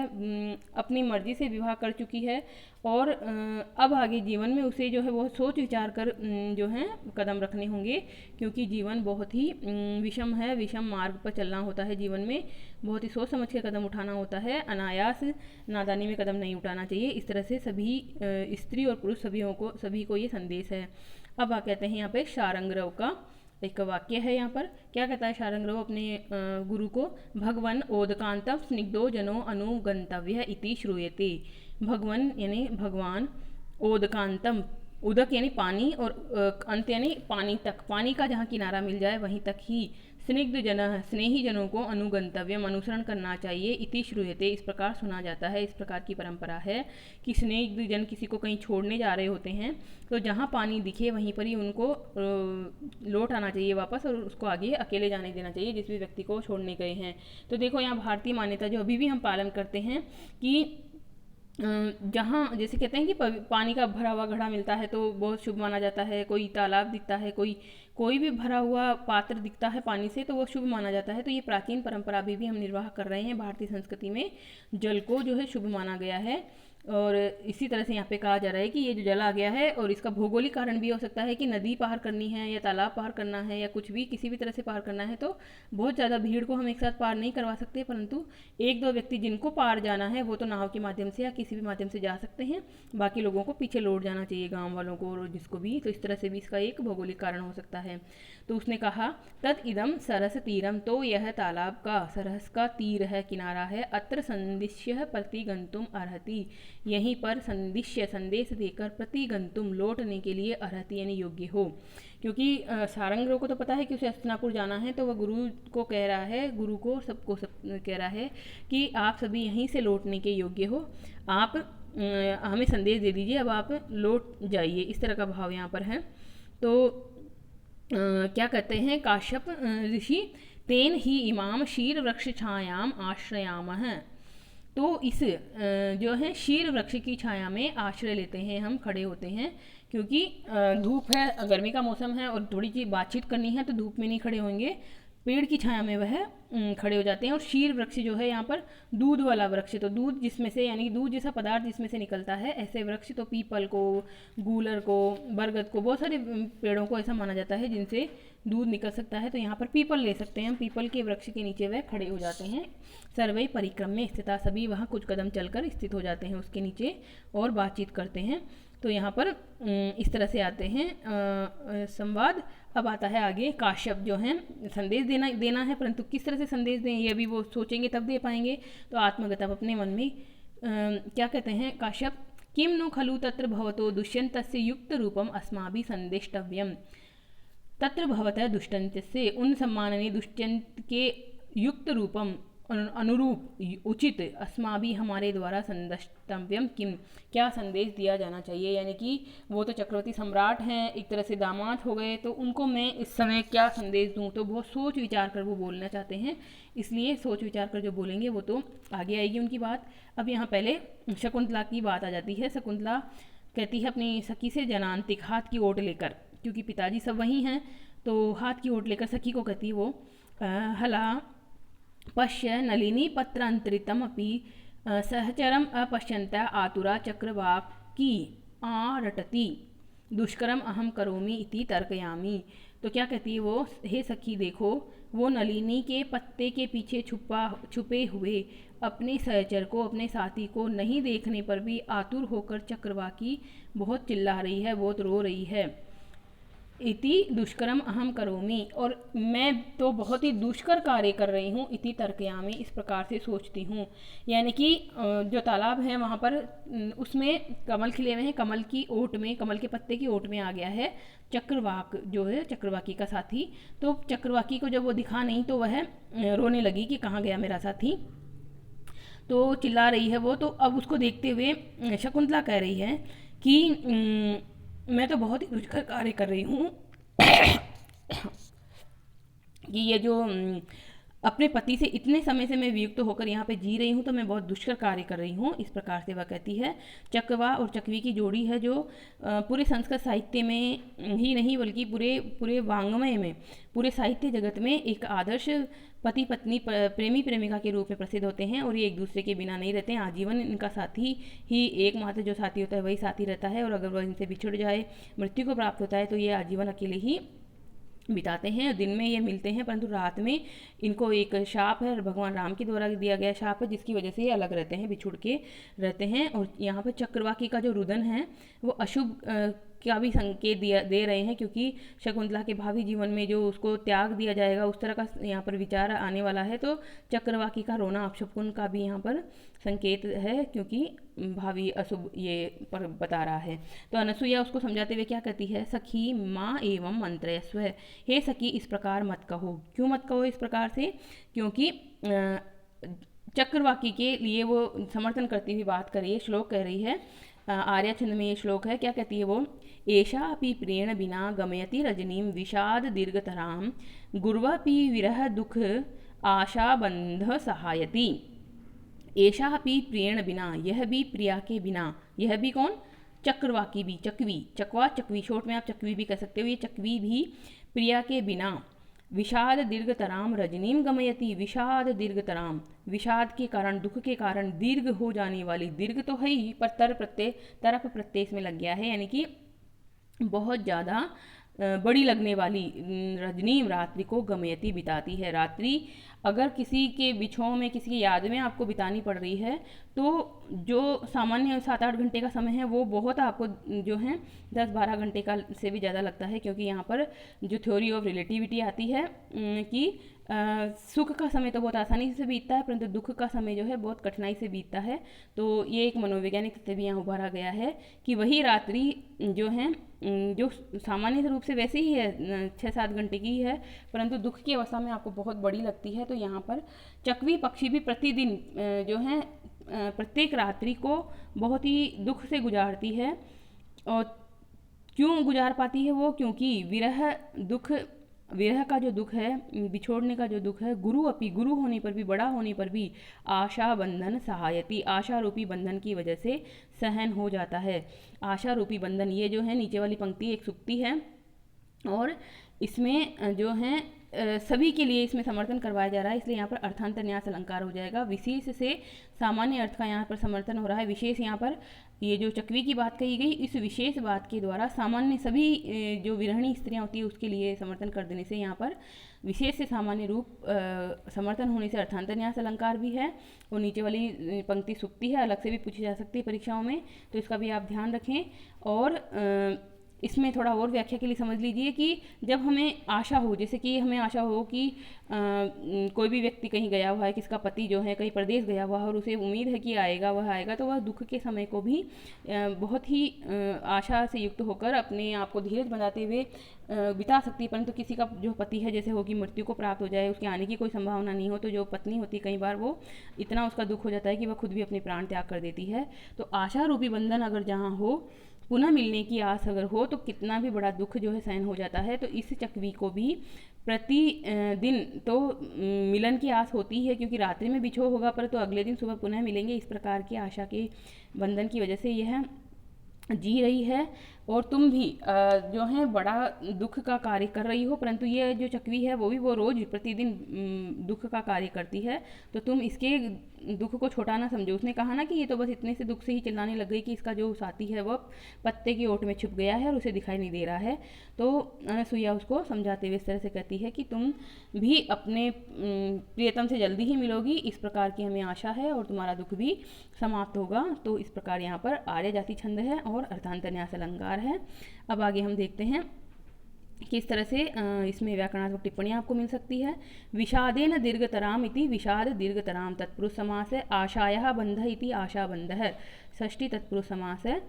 अपनी मर्जी से विवाह कर चुकी है और अब आगे जीवन में उसे जो है वो सोच विचार कर जो है कदम रखने होंगे, क्योंकि जीवन बहुत ही विषम है। विषम मार्ग पर चलना होता है, जीवन में बहुत ही सोच समझ के कदम उठाना होता है, अनायास नादानी में कदम नहीं उठाना चाहिए। इस तरह से सभी स्त्री और पुरुष सभी को ये संदेश है। अब आ कहते हैं यहाँ पे शारंगरव का एक वाक्य है। यहाँ पर क्या कहता है शारंगरव अपने गुरु को। भगवन ओदकांतम स्निग्धो जनो अनुगंतव्य इति श्रूयते। भगवन यानी भगवान, ओदकांतम, उदक यानी पानी और अंत यानी पानी तक, पानी का जहाँ किनारा मिल जाए वहीं तक ही, स्निग्ध जन स्नेही जनों को अनुगंतव्यम अनुसरण करना चाहिए, इति श्रूयते इस प्रकार सुना जाता है। इस प्रकार की परंपरा है कि स्निग्ध जन किसी को कहीं छोड़ने जा रहे होते हैं तो जहाँ पानी दिखे वहीं पर ही उनको लौट आना चाहिए वापस और उसको आगे अकेले जाने देना चाहिए जिस भी व्यक्ति को छोड़ने गए हैं। तो देखो यहाँ भारतीय मान्यता जो अभी भी हम पालन करते हैं कि जहाँ जैसे कहते हैं कि पानी का भरा हुआ घड़ा मिलता है तो बहुत शुभ माना जाता है, कोई तालाब दिखता है, कोई भी भरा हुआ पात्र दिखता है पानी से तो वो शुभ माना जाता है। तो ये प्राचीन परंपरा अभी भी हम निर्वाह कर रहे हैं। भारतीय संस्कृति में जल को जो है शुभ माना गया है और इसी तरह से यहाँ पे कहा जा रहा है कि ये जो जल आ गया है और इसका भौगोलिक कारण भी हो सकता है कि नदी पार करनी है या तालाब पार करना है या कुछ भी किसी भी तरह से पार करना है तो बहुत ज़्यादा भीड़ को हम एक साथ पार नहीं करवा सकते, परंतु 1-2 व्यक्ति जिनको पार जाना है वो तो नाव के माध्यम से या किसी भी माध्यम से जा सकते हैं, बाकी लोगों को पीछे लौट जाना चाहिए, गाँव वालों को और जिसको भी। तो इस तरह से भी इसका एक भौगोलिक कारण हो सकता है। तो उसने कहा तद इदम सरस तीरम, तो यह तालाब का सरस का तीर है, किनारा है, अत्र संदिश्य प्रतिगंतुम अर्हति, यहीं पर संदिश्य संदेश देकर प्रतिगंतुम लौटने के लिए अर्हति यानी योग्य हो। क्योंकि सारंगरों को तो पता है कि उसे हस्तिनापुर जाना है तो वह गुरु को कह रहा है, गुरु को सबको कह रहा है कि आप सभी यहीं से लौटने के योग्य हो, आप हमें संदेश दे दीजिए, अब आप लौट जाइए, इस तरह का भाव यहाँ पर है। तो क्या कहते हैं काश्यप ऋषि, तेन ही इमाम शीर वृक्ष छायाम आश्रयामः, तो इस जो है शीर वृक्ष की छाया में आश्रय लेते हैं, हम खड़े होते हैं, क्योंकि धूप है, गर्मी का मौसम है और थोड़ी सी बातचीत करनी है तो धूप में नहीं खड़े होंगे, पेड़ की छाया में वह खड़े हो जाते हैं। और शीर वृक्ष जो है यहाँ पर दूध वाला वृक्ष, तो दूध जिसमें से यानी दूध जैसा पदार्थ जिसमें से निकलता है, ऐसे वृक्ष तो पीपल को, गूलर को, बरगद को, बहुत सारे पेड़ों को ऐसा माना जाता है जिनसे दूध निकल सकता है। तो यहाँ पर पीपल ले सकते हैं हम, पीपल के वृक्ष के नीचे वह खड़े हो जाते हैं। सर्वै परिक्रम में स्थिता, सभी वहाँ कुछ कदम चलकर स्थित हो जाते हैं उसके नीचे और बातचीत करते हैं। तो यहाँ पर इस तरह से आते हैं संवाद। अब आता है आगे, काश्यप जो हैं संदेश देना है, परंतु किस तरह से संदेश दें ये अभी वो सोचेंगे तब दे पाएंगे। तो आत्मगतम अपने मन में क्या कहते हैं काश्यप, किम नु खलु तत्र भवतो दुष्यन्तस्य युक्त रूपम अस्माभि संदेष्टव्यम, तत्र भवतः दुष्यन्तस्य, उन सम्माननीय दुष्यंत के युक्त रूपम अनुरूप उचित अस्माभि हमारे द्वारा संदष्टव्यम किम, क्या संदेश दिया जाना चाहिए। यानी कि वो तो चक्रवर्ती सम्राट हैं, एक तरह से दामाद हो गए, तो उनको मैं इस समय क्या संदेश दूं, तो बहुत सोच विचार कर वो बोलना चाहते हैं, इसलिए सोच विचार कर जो बोलेंगे वो तो आगे आएगी उनकी बात। अब यहाँ पहले शकुंतला की बात आ जाती है। शकुंतला कहती है अपनी सखी से जनांतिक, हाथ की ओट लेकर, क्योंकि पिताजी सब वहीं हैं तो हाथ की ओट लेकर सखी को कहती है वो, हला पश्य नलिनी पत्रांतरितमपि सहचरम अपश्यन्ता आतुरा चक्रवाकी आरटति दुष्करम अहम करोमि इति तर्कयामि। तो क्या कहती है वो, हे सखी देखो वो नलिनी के पत्ते के पीछे छुपे हुए अपने सहचर को, अपने साथी को नहीं देखने पर भी आतुर होकर चक्रवाकी बहुत चिल्ला रही है, बहुत रो रही है। इति दुष्करम अहम करोमि, और मैं तो बहुत ही दुष्कर कार्य कर रही हूँ। इति तर्कयामि, इस प्रकार से सोचती हूँ। यानी कि जो तालाब है वहाँ पर उसमें कमल खिले हुए हैं, कमल की ओट में, कमल के पत्ते की ओट में आ गया है चक्रवाक, जो है चक्रवाकी का साथी। तो चक्रवाकी को जब वो दिखा नहीं तो वह रोने लगी कि कहाँ गया मेरा साथी, तो चिल्ला रही है वो। तो अब उसको देखते हुए शकुंतला कह रही है कि मैं तो बहुत ही दुष्कर कार्य कर रही हूँ कि ये जो अपने पति से इतने समय से मैं वियुक्त होकर यहाँ पे जी रही हूँ, तो मैं बहुत दुष्कर कार्य कर रही हूँ। इस प्रकार से वह कहती है। चकवा और चकवी की जोड़ी है जो पूरे संस्कृत साहित्य में ही नहीं बल्कि पूरे वाङ्मय में, पूरे साहित्य जगत में एक आदर्श पति पत्नी प्रेमी प्रेमिका के रूप में प्रसिद्ध होते हैं। और ये एक दूसरे के बिना नहीं रहते हैं, आजीवन इनका साथी ही एकमात्र जो साथी होता है वही साथी रहता है। और अगर वह इनसे बिछड़ जाए, मृत्यु को प्राप्त होता है, तो ये आजीवन अकेले ही बिताते हैं। दिन में ये मिलते हैं परंतु रात में इनको एक शाप है, भगवान राम के द्वारा दिया गया शाप है, जिसकी वजह से ये अलग रहते हैं, बिछुड़ के रहते हैं। और यहाँ पर चक्रवाकी का जो रुदन है वो अशुभ का भी संकेत दे रहे हैं, क्योंकि शकुंतला के भावी जीवन में जो उसको त्याग दिया जाएगा उस तरह का यहाँ पर विचार आने वाला है। तो चक्रवाकी का रोना अपशकुन का भी यहाँ पर संकेत है, क्योंकि भावी अशुभ ये पर बता रहा है। तो अनसुईया उसको समझाते हुए क्या कहती है, सखी माँ एवं मंत्रयस्व, हे सखी इस प्रकार मत कहो। क्यों मत कहो इस प्रकार से, क्योंकि चक्रवाकी के लिए वो समर्थन करती हुई बात कर रही है, श्लोक कह रही है। आर्या छंद में ये श्लोक है। क्या कहती है वो, एषा अपि प्रेण बिना गमयति रजनीम विषाद दीर्घतराम गुर्वापि विरह दुख आशा बंध सहायति। एषा अपि प्रेण बिना, यह भी प्रिया के बिना, यह भी कौन, चक्रवाकी भी, चकवी, चकवा चकवी, शॉर्ट में आप चकवी भी कह सकते हो, ये चकवी भी प्रिया के बिना, विषाद दीर्घतराम रजनीम गमयति, विषाद दीर्घतराम, विषाद के कारण, दुख के कारण दीर्घ हो जाने वाली, दीर्घ तो है ही पर तरफ प्रत्यय इसमें लग गया है, यानी कि बहुत ज़्यादा बड़ी लगने वाली रजनीम रात्रि को गमयति बिताती है। रात्रि अगर किसी के बिछोह में, किसी की याद में आपको बितानी पड़ रही है, तो जो सामान्य 7-8 घंटे का समय है वो बहुत आपको जो है 10-12 घंटे का से भी ज़्यादा लगता है, क्योंकि यहाँ पर जो थ्योरी ऑफ रिलेटिविटी आती है कि सुख का समय तो बहुत आसानी से बीतता है, परंतु दुख का समय जो है बहुत कठिनाई से बीतता है। तो ये एक मनोवैज्ञानिक तथ्य भी यहाँ उभारा गया है कि वही रात्रि जो है, जो सामान्य रूप से वैसे ही है 6-7 घंटे की है, परंतु दुख की अवस्था में आपको बहुत बड़ी लगती है। तो यहाँ पर चकवी पक्षी भी प्रतिदिन जो है प्रत्येक रात्रि को बहुत ही दुख से गुजारती है। और क्यों गुजार पाती है वो, क्योंकि विरह का जो दुख है, बिछोड़ने का जो दुख है, गुरु होने पर भी, बड़ा होने पर भी आशा बंधन सहायती, आशा रूपी बंधन की वजह से सहन हो जाता है। आशा रूपी बंधन, ये जो है नीचे वाली पंक्ति एक सुक्ति है और इसमें जो है सभी के लिए इसमें समर्थन करवाया जा रहा है, इसलिए यहाँ पर अर्थांतर न्यास अलंकार हो जाएगा। विशेष से सामान्य अर्थ का यहाँ पर समर्थन हो रहा है। विशेष यहाँ पर ये जो चकवी की बात कही गई, इस विशेष बात के द्वारा सामान्य सभी जो विरहणी स्त्रियाँ होती है उसके लिए समर्थन कर देने से यहाँ पर विशेष से सामान्य रूप समर्थन होने से अर्थांतर न्यास अलंकार भी है। और नीचे वाली पंक्ति सुक्ति है, अलग से भी पूछी जा सकती है परीक्षाओं में, तो इसका भी आप ध्यान रखें। और इसमें थोड़ा और व्याख्या के लिए समझ लीजिए कि जब हमें आशा हो, जैसे कि हमें आशा हो कि कोई भी व्यक्ति कहीं गया हुआ है, किसका पति जो है कहीं प्रदेश गया हुआ है और उसे उम्मीद है कि आएगा, वह आएगा, तो वह दुख के समय को भी बहुत ही आशा से युक्त होकर अपने आप को धीरज बनाते हुए बिता सकती है। परंतु किसी का जो पति है, जैसे हो कि मृत्यु को प्राप्त हो जाए, उसके आने की कोई संभावना नहीं हो, तो जो पत्नी होती है कई बार वो इतना उसका दुख हो जाता है कि वह खुद भी अपने प्राण त्याग कर देती है। तो आशा रूपी बंधन अगर जहाँ हो, पुनः मिलने की आस अगर हो, तो कितना भी बड़ा दुख जो है सहन हो जाता है। तो इस चकवी को भी प्रति दिन तो मिलन की आस होती है, क्योंकि रात्रि में बिछोह होगा पर तो अगले दिन सुबह पुनः मिलेंगे, इस प्रकार की आशा के बंधन की वजह से यह जी रही है। और तुम भी जो है बड़ा दुख का कार्य कर रही हो, परंतु ये जो चकवी है वो रोज प्रतिदिन दुख का कार्य करती है, तो तुम इसके दुख को छोटा ना समझो। उसने कहा ना कि ये तो बस इतने से दुख से ही चिल्लाने लग गई कि इसका जो साथी है वह पत्ते की ओट में छुप गया है और उसे दिखाई नहीं दे रहा है। तो अनसुईया उसको समझाते हुए इस तरह से कहती है कि तुम भी अपने प्रियतम से जल्दी ही मिलोगी, इस प्रकार की हमें आशा है, और तुम्हारा दुख भी समाप्त होगा। तो इस प्रकार यहाँ पर आर्य जाति छंद है और अर्थांतर न्यास अलंकार है। अब आगे हम देखते हैं किस तरह से इसमें व्याकरणात्मक टिप्पणियाँ आपको मिल सकती है। विषादेन दीर्घतराम इति विषाद दीर्घतराम तत्पुरुष समास है। आशाया बंध इति आशा बंध है, षष्ठी तत्पुरुष समास है।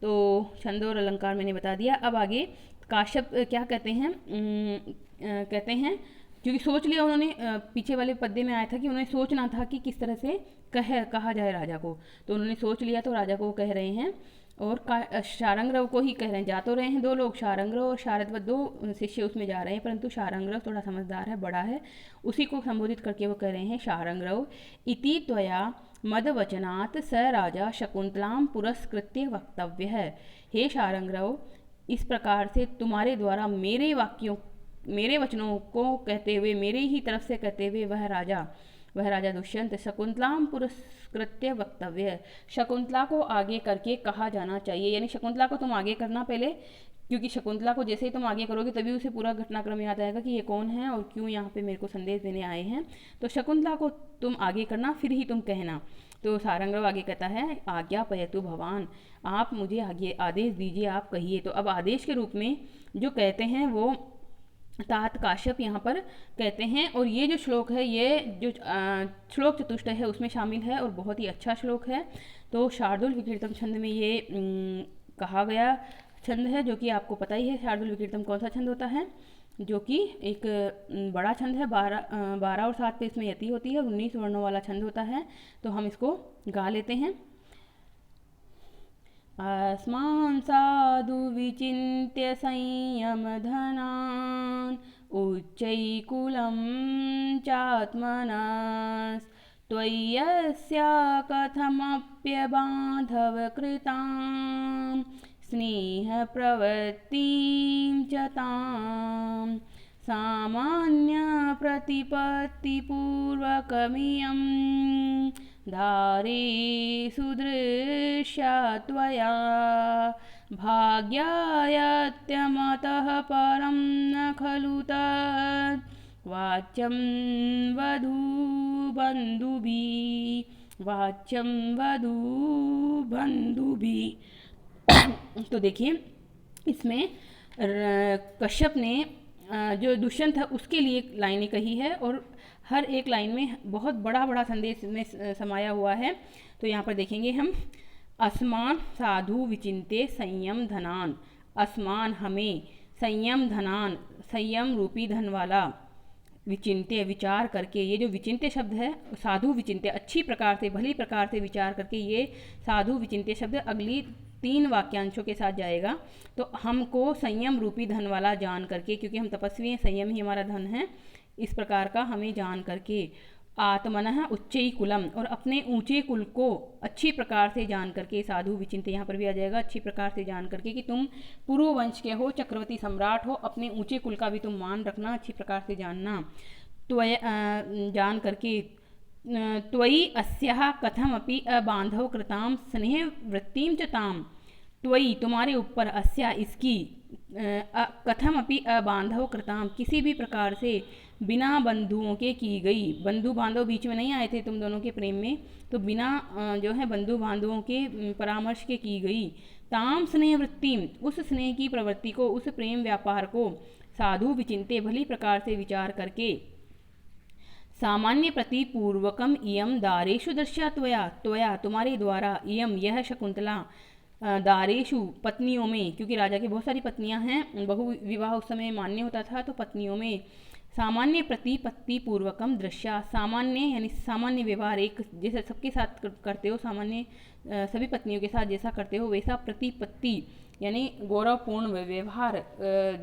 तो छंद और अलंकार मैंने बता दिया। अब आगे काश्यप क्या कहते हैं, कहते हैं क्योंकि सोच लिया उन्होंने, पीछे वाले पद्य में आया था कि उन्होंने सोचना था कि किस तरह से कहा जाए राजा को, तो उन्होंने सोच लिया, तो राजा को कह रहे हैं और शारंग्रव को ही कह रहे हैं। जा तो रहे हैं दो लोग, शारंग्रव और शारदवत, दो शिष्य उसमें जा रहे हैं, परंतु शारंग्रव थोड़ा समझदार है, बड़ा है, उसी को संबोधित करके वो कह रहे हैं शारंग्रव इति त्वया मदवचनात् स राजा शकुंतलाम पुरस्कृत्य वक्तव्य है। हे शारंग्रव, इस प्रकार से तुम्हारे द्वारा मेरे वचनों को कहते हुए, मेरे ही तरफ से कहते हुए वह राजा दुष्यंत शकुंतलाम पुरस्कृत्य वक्तव्य है, शकुंतला को आगे करके कहा जाना चाहिए। यानी शकुंतला को तुम आगे करना पहले, क्योंकि शकुंतला को जैसे ही तुम आगे करोगे तभी उसे पूरा घटनाक्रम याद आएगा कि ये कौन है और क्यों यहाँ पे मेरे को संदेश देने आए हैं। तो शकुंतला को तुम आगे करना, फिर ही तुम कहना। तो शारंग्रव आगे कहता है आज्ञा पयतु भवान, आप मुझे आगे आदेश दीजिए, आप कहिए। तो अब आदेश के रूप में जो कहते हैं वो तात काश्यप यहाँ पर कहते हैं, और ये जो श्लोक है ये जो श्लोक चतुष्टय है उसमें शामिल है और बहुत ही अच्छा श्लोक है। तो शार्दुल विकीर्तम छंद में ये कहा गया छंद है, जो कि आपको पता ही है शार्दुल विकीर्तम कौन सा छंद होता है, जो कि एक बड़ा छंद है, 12 और 7 पे इसमें यति होती है, 19 वर्णों वाला छंद होता है। तो हम इसको गा लेते हैं। अस्मान् साधु विचिन्त्य संयमधनान् उच्चैकुलं चात्मनस्त्वय्यस्या कथमप्यबान्धवकृतां स्नेहप्रवृत्तिं च तां सामान्यप्रतिपत्तिपूर्वकमियं धारे सुदृश्या त्वया भाग्यायत्यमतः परं न खलु तत् वाच्यं वधूबन्धुभिः। तो देखिए इसमें कश्यप ने जो दुष्यंत है उसके लिए लाइनें कही है, और हर एक लाइन में बहुत बड़ा संदेश में समाया हुआ है। तो यहाँ पर देखेंगे हम, अस्मान साधु विचिन्ते संयम धनान, अस्मान हमें, संयम धनान संयम रूपी धन वाला, विचिन्ते विचार करके, ये जो विचिन्ते शब्द है साधु विचिन्ते अच्छी प्रकार से भली प्रकार से विचार करके, ये साधु विचिन्ते शब्द अगली 3 वाक्यांशों के साथ जाएगा। तो हमको संयम रूपी धन वाला जान करके, क्योंकि हम तपस्वी हैं, संयम ही हमारा धन है, इस प्रकार का हमें जान करके, आत्मनः उच्चई कुलम, और अपने ऊंचे कुल को अच्छी प्रकार से जान करके, साधु विचिन्ते यहाँ पर भी आ जाएगा, अच्छी प्रकार से जान करके कि तुम पुरु वंश के हो, चक्रवर्ती सम्राट हो, अपने ऊंचे कुल का भी तुम मान रखना, अच्छी प्रकार से जानना। जान करके त्वयि अस्याः कथमपि अबान्धव कृतां स्नेह वृत्तिं च ताम, त्वयि तुम्हारे ऊपर, अस्या इसकी, कथमपि अबान्धव कृताम किसी भी प्रकार से बिना बंधुओं के की गई, बंधु बांधव बीच में नहीं आए थे तुम दोनों के प्रेम में, तो बिना जो है बंधु बांधवों के परामर्श के की गई, ताम स्नेह वृत्ति, उस स्नेह की प्रवृत्ति को, उस प्रेम व्यापार को, साधु विचिन्ते भली प्रकार से विचार करके, सामान्य प्रतिपूर्वकम इयम दारेषु दृश्या त्वया तुम्हारे द्वारा, इयम यह शकुंतला, दारेशु पत्नियों में, क्योंकि राजा की बहुत सारी पत्नियां हैं, बहु विवाह उस समय मान्य होता था, तो पत्नियों में सामान्य प्रतिपत्ति पूर्वकम दृश्या, सामान्य यानी सामान्य व्यवहार, एक जैसे सबके साथ करते हो, सामान्य सभी पत्नियों के साथ जैसा करते हो वैसा प्रतिपत्ति यानी गौरवपूर्ण व्यवहार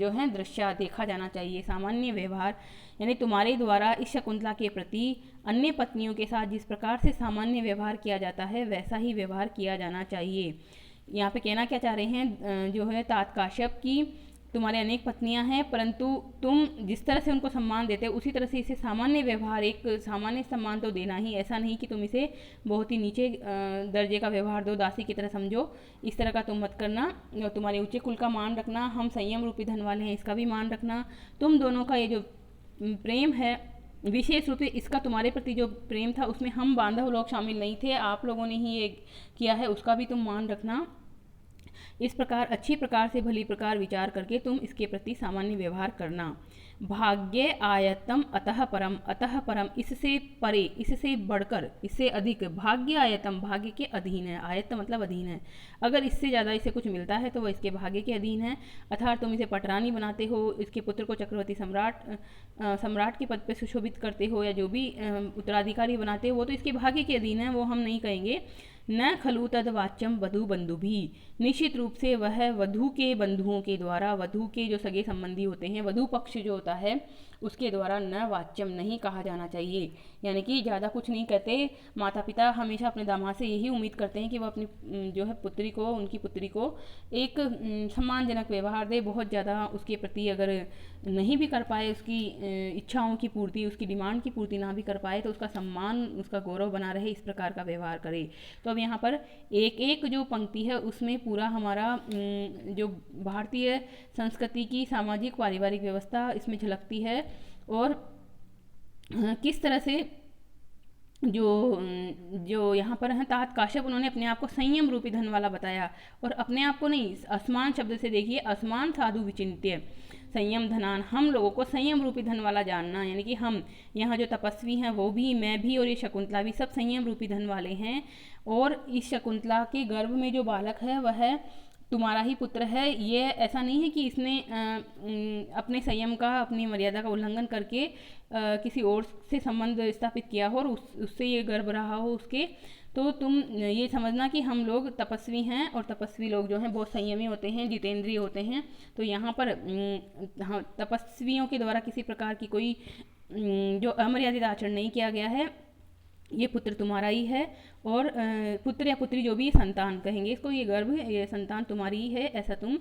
जो है दृश्या देखा जाना चाहिए। सामान्य व्यवहार यानी तुम्हारे द्वारा इस शकुंतला के प्रति अन्य पत्नियों के साथ जिस प्रकार से सामान्य व्यवहार किया जाता है वैसा ही व्यवहार किया जाना चाहिए। यहाँ पे कहना क्या चाह रहे हैं जो है तात काश्यप की तुम्हारे अनेक पत्नियां हैं, परंतु तुम जिस तरह से उनको सम्मान देते हो उसी तरह से इसे सामान्य व्यवहार, एक सामान्य सम्मान तो देना ही, ऐसा नहीं कि तुम इसे बहुत ही नीचे दर्जे का व्यवहार दो, दासी की तरह समझो, इस तरह का तुम मत करना। तुम्हारे ऊंचे कुल का मान रखना, हम संयम रूपी धन वाले हैं इसका भी मान रखना। तुम दोनों का ये जो प्रेम है, विशेष रूप से इसका तुम्हारे प्रति जो प्रेम था उसमें हम बांधव लोग शामिल नहीं थे, आप लोगों ने ही ये किया है, उसका भी तुम मान रखना। इस प्रकार अच्छी प्रकार से भली प्रकार विचार करके तुम इसके प्रति सामान्य व्यवहार करना। भाग्य आयतम अतः परम, अतः परम इससे परे, इससे बढ़कर, इससे अधिक। भाग्य आयतम भाग्य के अधीन है, आयत मतलब अधीन है, अगर इससे ज़्यादा इसे कुछ मिलता है तो वह इसके भाग्य के अधीन है। अर्थात तुम इसे पटरानी बनाते हो, इसके पुत्र को चक्रवर्ती सम्राट के पद पर सुशोभित करते हो, या जो भी उत्तराधिकारी बनाते हो, वो तो इसके भाग्य के अधीन है, वो हम नहीं कहेंगे। न खलु तद वाच्यम वधु बंधु भी, निश्चित रूप से वह वधु के बंधुओं के द्वारा, वधु के जो सगे संबंधी होते हैं, वधु पक्ष जो होता है उसके द्वारा न वाच्यम नहीं कहा जाना चाहिए, यानी कि ज़्यादा कुछ नहीं कहते। माता पिता हमेशा अपने दामाद से यही उम्मीद करते हैं कि वह अपनी जो है पुत्री को, उनकी पुत्री को एक सम्मानजनक व्यवहार दे। बहुत ज़्यादा उसके प्रति अगर नहीं भी कर पाए, उसकी इच्छाओं की पूर्ति, उसकी डिमांड की पूर्ति ना भी कर पाए, तो उसका सम्मान, उसका गौरव बना रहे, इस प्रकार का व्यवहार करे। तो अब यहाँ पर एक एक जो पंक्ति है उसमें पूरा हमारा जो भारतीय संस्कृति की सामाजिक पारिवारिक व्यवस्था इसमें झलकती है, और किस तरह से जो यहाँ पर हैं तात काश्यप, उन्होंने अपने आप को संयम रूपी धन वाला बताया, और अपने आप को नहीं, असमान शब्द से देखिए, असमान साधु विचिंत्य संयम धनान, हम लोगों को संयम रूपी धन वाला जानना, यानी कि हम यहाँ जो तपस्वी हैं वो भी, मैं भी और ये शकुंतला भी सब संयम रूपी धन वाले हैं। और इस शकुंतला के गर्भ में जो बालक है वह तुम्हारा ही पुत्र है। ये ऐसा नहीं है कि इसने अपने संयम का, अपनी मर्यादा का उल्लंघन करके किसी और से संबंध स्थापित किया हो और उससे ये गर्भ रहा हो उसके। तो तुम ये समझना कि हम लोग तपस्वी हैं, और तपस्वी लोग जो हैं बहुत संयमी होते हैं, जितेंद्रिय होते हैं। तो यहाँ पर हाँ, तपस्वियों के द्वारा किसी प्रकार की कोई जो अमर्यादित आचरण नहीं किया गया है। ये पुत्र तुम्हारा ही है, और पुत्र या पुत्री जो भी संतान कहेंगे इसको, ये गर्भ, ये संतान तुम्हारी ही है, ऐसा तुम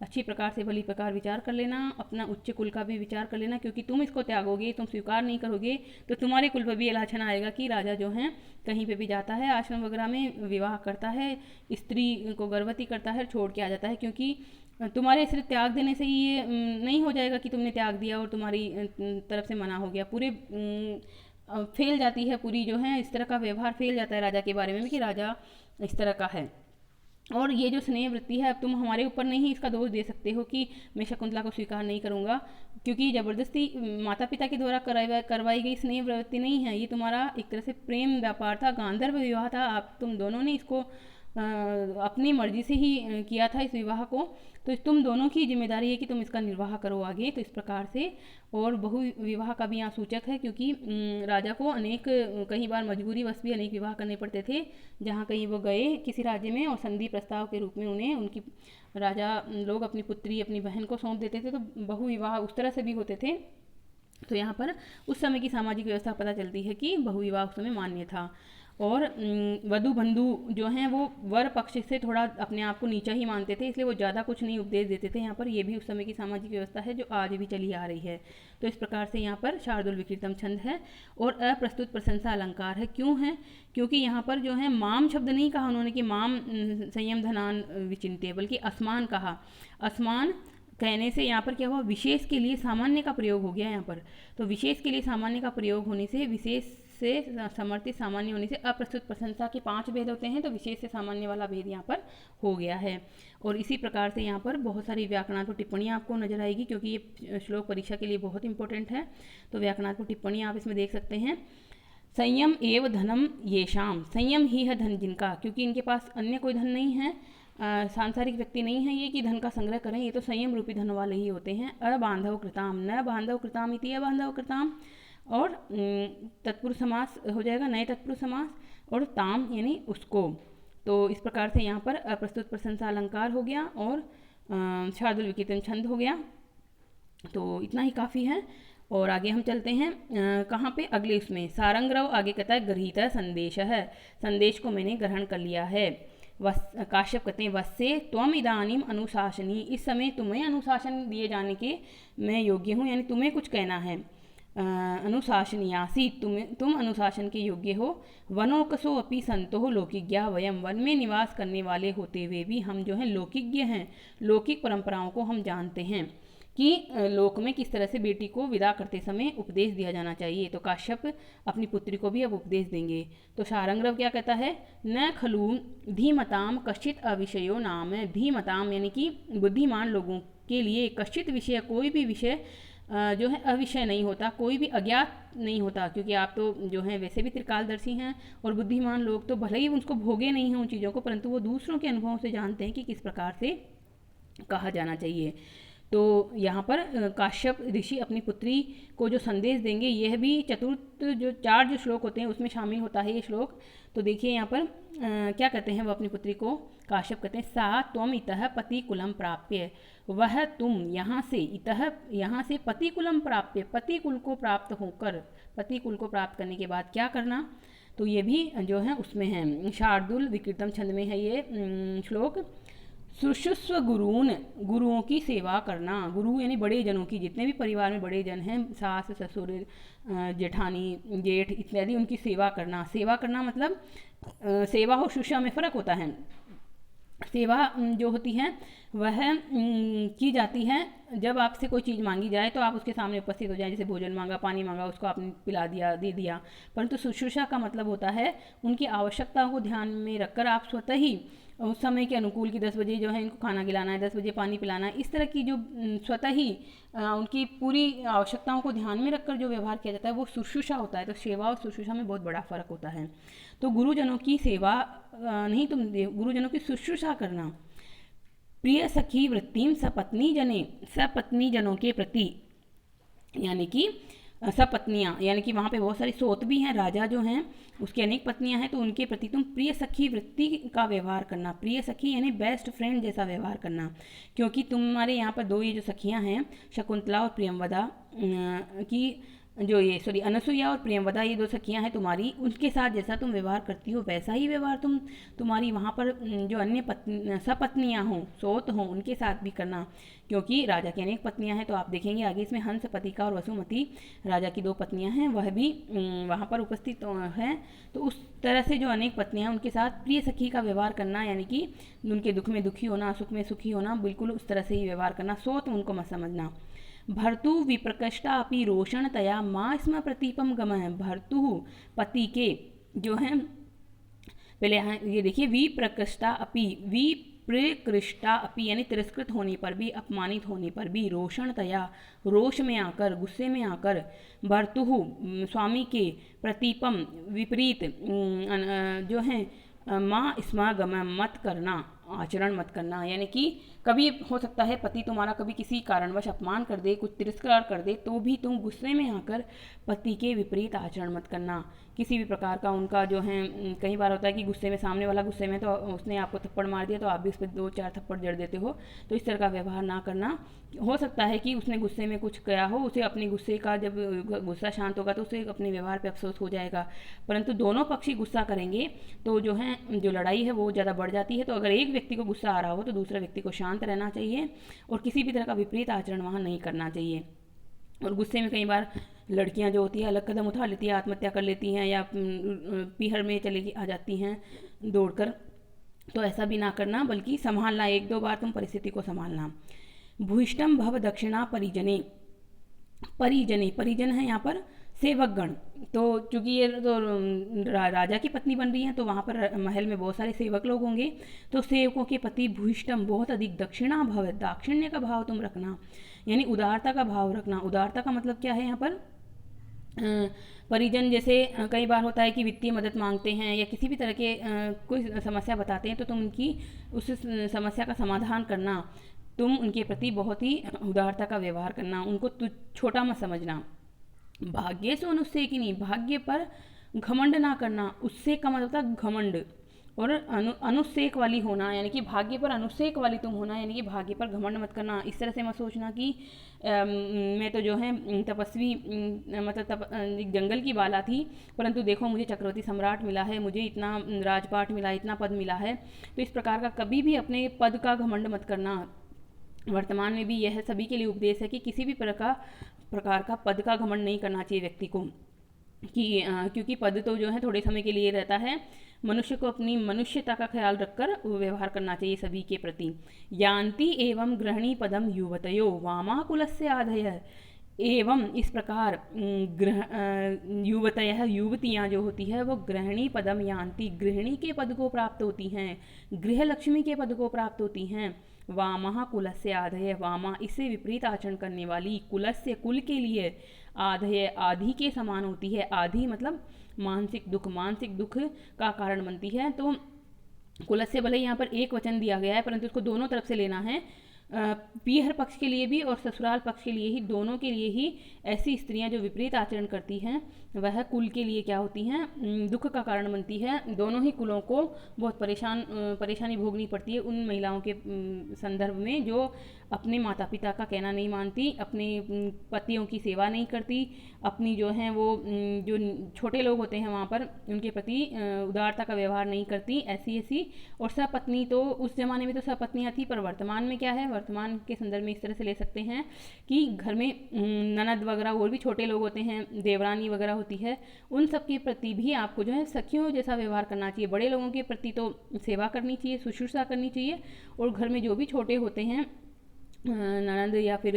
अच्छी प्रकार से भली प्रकार विचार कर लेना। अपना उच्च कुल का भी विचार कर लेना, क्योंकि तुम इसको त्यागोगे, तुम स्वीकार नहीं करोगे तो तुम्हारे कुल पर भी लाछन आएगा कि राजा जो है कहीं पे भी जाता है, आश्रम वगैरह में विवाह करता है, स्त्री को गर्भवती करता है, छोड़ के आ जाता है। क्योंकि तुम्हारे सिर्फ त्याग देने से ही ये नहीं हो जाएगा कि तुमने त्याग दिया और तुम्हारी तरफ से मना हो गया, पूरे फेल जाती है पूरी जो है, इस तरह का व्यवहार फेल जाता है राजा के बारे में भी कि राजा इस तरह का है। और ये जो स्नेह वृत्ति है, अब तुम हमारे ऊपर नहीं इसका दोष दे सकते हो कि मैं शकुंतला को स्वीकार नहीं करूँगा, क्योंकि ज़बरदस्ती माता पिता के द्वारा करवाई गई स्नेह वृत्ति नहीं है, ये तुम्हारा एक तरह से प्रेम व्यापार था, गांधर्व विवाह था। आप तुम दोनों ने इसको अपनी मर्जी से ही किया था इस विवाह को, तो तुम दोनों की जिम्मेदारी है कि तुम इसका निर्वाह करो आगे। तो इस प्रकार से, और बहु विवाह का भी यहाँ सूचक है, क्योंकि राजा को अनेक कई बार मजबूरी वश भी अनेक विवाह करने पड़ते थे। जहाँ कहीं वो गए किसी राज्य में और संधि प्रस्ताव के रूप में उन्हें उनकी राजा लोग अपनी पुत्री, अपनी बहन को सौंप देते थे, तो बहु विवाह उस तरह से भी होते थे। तो यहाँ पर उस समय की सामाजिक व्यवस्था पता चलती है कि बहु विवाह उस समय मान्य था। और वधु बंधु जो हैं वो वर पक्ष से थोड़ा अपने आप को नीचा ही मानते थे, इसलिए वो ज़्यादा कुछ नहीं उपदेश देते थे। यहाँ पर ये भी उस समय की सामाजिक व्यवस्था है जो आज भी चली आ रही है। तो इस प्रकार से यहाँ पर शार्दुल विकृतम छंद है, और अप्रस्तुत प्रशंसा अलंकार है। क्यों है? क्योंकि यहाँ पर जो है माम शब्द नहीं कहा उन्होंने कि माम संयम धनान विचिंत्य, बल्कि असमान कहा। असमान कहने से यहाँ पर क्या हुआ, विशेष के लिए सामान्य का प्रयोग हो गया यहाँ पर। तो विशेष के लिए सामान्य का प्रयोग होने से, विशेष से समर्थित सामान्य होने से अप्रस्तुत प्रशंसा के 5 भेद होते हैं, तो विशेष से सामान्य वाला भेद यहाँ पर हो गया है। और इसी प्रकार से यहाँ पर बहुत सारी व्याकरणात्मक टिप्पणियाँ आपको नजर आएगी, क्योंकि ये श्लोक परीक्षा के लिए बहुत इंपॉर्टेंट है। तो व्याकरणात्मक टिप्पणियाँ आप इसमें देख सकते हैं। संयम एव धनम येषाम, संयम ही है धन जिनका, क्योंकि इनके पास अन्य कोई धन नहीं है, सांसारिक व्यक्ति नहीं है ये कि धन का संग्रह करें, ये तो संयम रूपी धन वाले ही होते हैं। अबांधव कृताम, न बांधव कृताम इति अबांधव कृताम, और तत्पुरुष समास हो जाएगा, नए तत्पुरुष समास, और ताम यानी उसको। तो इस प्रकार से यहाँ पर अप्रस्तुत प्रशंसा अलंकार हो गया, और शार्दुल विकृतम छंद हो गया। तो इतना ही काफ़ी है। और आगे हम चलते हैं कहाँ पे, अगले उसमें सारंगरव आगे कहता है गृहीत संदेश है, संदेश को मैंने ग्रहण कर लिया है। काश्यप कहते हैं वस्से त्वम इदानीम अनुशासनी, इस समय तुम्हें अनुशासन दिए जाने के मैं योग्य हूँ, यानी तुम्हें कुछ कहना है। अनुशासनीयासी, तुम अनुशासन के योग्य हो। वनोकसो अपि संतो लौकिज्ञा वयम, वन में निवास करने वाले होते हुए भी हम जो हैं लौकिज्ञ हैं, लौकिक परंपराओं को हम जानते हैं कि लोक में किस तरह से बेटी को विदा करते समय उपदेश दिया जाना चाहिए। तो काश्यप अपनी पुत्री को भी अब उपदेश देंगे। तो शारंग्रव क्या कहता है, न खलु धीमताम कश्चित अविषयो नाम, धीमताम यानी कि बुद्धिमान लोगों के लिए कश्चित विषय, कोई भी विषय जो है अविषय नहीं होता, कोई भी अज्ञात नहीं होता, क्योंकि आप तो जो हैं वैसे भी त्रिकालदर्शी हैं और बुद्धिमान लोग तो भले ही उसको भोगे नहीं हैं उन चीज़ों को, परंतु वो दूसरों के अनुभवों से जानते हैं कि किस प्रकार से कहा जाना चाहिए। तो यहाँ पर काश्यप ऋषि अपनी पुत्री को जो संदेश देंगे, यह भी चतुर्थ जो 4 जो श्लोक होते हैं उसमें शामिल होता है ये श्लोक। तो देखिए यहाँ पर क्या कहते हैं वो अपनी पुत्री को, काश्यप कहते हैं सा त्वम इतः पति कुलम प्राप्य, वह तुम यहाँ से, इतः यहाँ से पति कुलम प्राप्य, पति कुल को प्राप्त होकर, पति कुल को प्राप्त करने के बाद क्या करना, तो ये भी जो है उसमें है, शार्दुल विकृतम छंद में है ये श्लोक। सुश्रुस्व गुरून्, गुरुओं की सेवा करना, गुरु यानी बड़े जनों की, जितने भी परिवार में बड़े जन हैं, सास ससुर जेठानी जेठ इत्यादि, उनकी सेवा करना। सेवा करना मतलब सेवा और शुश्रूषा में फ़र्क होता है। सेवा जो होती है वह की जाती है जब आपसे कोई चीज़ मांगी जाए तो आप उसके सामने उपस्थित हो जाए, जैसे भोजन मांगा, पानी मांगा, उसको आपने पिला दिया, दे दिया। परंतु शुश्रूषा का मतलब होता है उनकी आवश्यकताओं को ध्यान में रखकर आप स्वतः ही उस समय के अनुकूल की 10 बजे जो है इनको खाना खिलाना है, 10 बजे पानी पिलाना है, इस तरह की जो स्वतः ही उनकी पूरी आवश्यकताओं को ध्यान में रखकर जो व्यवहार किया जाता है वो शुश्रूषा होता है। तो सेवा और शुश्रूषा में बहुत बड़ा फ़र्क होता है। तो गुरुजनों की सेवा नहीं, तुम गुरुजनों की शुश्रूषा करना। प्रिय सखी वृत्तिम सपत्नी जने, सपत्नी जनों के प्रति, यानी कि सपत्नियाँ, यानी कि वहाँ पे बहुत सारी सोत भी हैं, राजा जो हैं उसकी अनेक पत्नियाँ हैं, तो उनके प्रति तुम प्रिय सखी वृत्ति का व्यवहार करना। प्रिय सखी यानी बेस्ट फ्रेंड जैसा व्यवहार करना, क्योंकि तुम्हारे यहाँ पर 2 ये जो सखियाँ हैं, शकुंतला और प्रियंवदा की जो ये अनसुईया और प्रियंवदा, ये 2 सखियाँ हैं तुम्हारी, उनके साथ जैसा तुम व्यवहार करती हो वैसा ही व्यवहार तुम्हारी वहाँ पर जो अन्य सपत्नियाँ हों, सोत हों, उनके साथ भी करना, क्योंकि राजा की अनेक पत्नियाँ हैं। तो आप देखेंगे आगे इसमें हंसपतिका और वसुमती राजा की 2 पत्नियाँ हैं, वह भी वहाँ पर उपस्थित हैं। तो उस तरह से जो अनेक पत्नियाँ हैं उनके साथ प्रिय सखी का व्यवहार करना, यानी कि उनके दुख में दुखी होना, सुख में सुखी होना, बिल्कुल उस तरह से ही व्यवहार करना। सोत उनको मत समझना। भर्तु विप्रकृष्टा अपि रोषणतया माँ स्म प्रतीपम गमः, भर्तु पति के जो हैं, पहले यहाँ ये देखिए, विप्रकृष्टा अपि, विप्रकृष्टा अपि यानी तिरस्कृत होने पर भी, अपमानित होने पर भी, रोषणतया रोष में आकर, गुस्से में आकर, भर्तु स्वामी के, प्रतीपम विपरीत जो है, माँ स्म गमः मत करना, आचरण मत करना। यानी कि कभी हो सकता है पति तुम्हारा कभी किसी कारणवश अपमान कर दे, कुछ तिरस्कार कर दे, तो भी तुम गुस्से में आकर पति के विपरीत आचरण मत करना। किसी भी प्रकार का उनका जो है, कई बार होता है कि गुस्से में, सामने वाला गुस्से में, तो उसने आपको थप्पड़ मार दिया तो आप भी उस पर 2-4 थप्पड़ जड़ देते हो, तो इस तरह का व्यवहार ना करना। हो सकता है कि उसने गुस्से में कुछ किया हो, उसे अपने गुस्से का, जब गुस्सा शांत होगा तो उसे अपने व्यवहार पे अफसोस हो जाएगा, परंतु दोनों पक्षी गुस्सा करेंगे तो जो है जो लड़ाई है वो ज़्यादा बढ़ जाती है। तो अगर एक व्यक्ति को गुस्सा आ रहा हो तो दूसरे व्यक्ति को शांत रहना चाहिए और किसी भी तरह का विपरीत आचरण वहाँ नहीं करना चाहिए। और गुस्से में कई बार लड़कियां जो होती है अलग कदम उठा लेती हैं, आत्महत्या कर लेती हैं या पीहर में चली आ जाती हैं दौड़कर, तो ऐसा भी ना करना, बल्कि संभालना, 1-2 बार तुम परिस्थिति को संभालना। भूष्टम भव दक्षिणा परिजने, परिजने, परिजन है यहाँ पर सेवकगण। तो चूंकि ये तो राजा की पत्नी बन रही हैं तो वहाँ पर महल में बहुत सारे सेवक लोग होंगे, तो सेवकों के प्रति भूष्टम बहुत अधिक, दक्षिणा भव, दाक्षिण्य का भाव तुम रखना, यानी उदारता का भाव रखना। उदारता का मतलब क्या है यहाँ पर, परिजन जैसे कई बार होता है कि वित्तीय मदद मांगते हैं या किसी भी तरह के कोई समस्या बताते हैं, तो तुम उनकी उस समस्या का समाधान करना, तुम उनके प्रति बहुत ही उदारता का व्यवहार करना, उनको छोटा मत समझना। भाग्य से अनुष्ठेय की नहीं, भाग्य पर घमंड ना करना, उससे का मतलब होता घमंड, और अनुसेक वाली होना, यानी कि भाग्य पर अनुसेक वाली तुम होना, यानी कि भाग्य पर घमंड मत करना। इस तरह से मत सोचना कि मैं तो जो है तपस्वी, मतलब एक जंगल की बाला थी, परंतु देखो मुझे चक्रवर्ती सम्राट मिला है, मुझे इतना राजपाट मिला, इतना पद मिला है। तो इस प्रकार का कभी भी अपने पद का घमंड मत करना। वर्तमान में भी यह सभी के लिए उपदेश है कि किसी भी प्रकार का पद का घमंड नहीं करना चाहिए व्यक्ति को, कि क्योंकि पद तो जो है थोड़े समय के लिए रहता है। मनुष्य को अपनी मनुष्यता का ख्याल रखकर व्यवहार करना चाहिए सभी के प्रति। यान्ति एवं गृहिणी पदम युवतयो वामाकुलस्य आधयः। एवं इस प्रकार युवतयः युवतियाँ जो होती है वो गृहिणी पदम यान्ति, गृहिणी के पद को प्राप्त होती हैं, गृह लक्ष्मी के पद को प्राप्त होती हैं। वामः कुलस्य आधय, वामा इससे विपरीत आचरण करने वाली, कुलस्य कुल के लिए, आधय आधि के समान होती है। आधि मतलब मानसिक दुख, मानसिक दुख का कारण बनती है। तो कुलस्य भले यहाँ पर एक वचन दिया गया है, परंतु इसको दोनों तरफ से लेना है। पीहर पक्ष के लिए भी और ससुराल पक्ष के लिए ही, दोनों के लिए ही ऐसी स्त्रियां जो विपरीत आचरण करती हैं वह कुल के लिए क्या होती हैं, दुख का कारण बनती है। दोनों ही कुलों को बहुत परेशानी भोगनी पड़ती है उन महिलाओं के संदर्भ में जो अपने माता पिता का कहना नहीं मानती, अपने पतियों की सेवा नहीं करती, अपनी जो है वो जो छोटे लोग होते हैं वहाँ पर उनके प्रति उदारता का व्यवहार नहीं करती, ऐसी। और सपत्नी, तो उस जमाने में तो सपत्नियाँ थी, पर वर्तमान में क्या है, वर्तमान के संदर्भ में इस तरह से ले सकते हैं कि घर में ननद वगैरह और भी छोटे लोग होते हैं, देवरानी वगैरह होती है, उन सब के प्रति भी आपको जो है सखियों जैसा व्यवहार करना चाहिए। बड़े लोगों के प्रति तो सेवा करनी चाहिए, शुश्रूषा करनी चाहिए, और घर में जो भी छोटे होते हैं ननद या फिर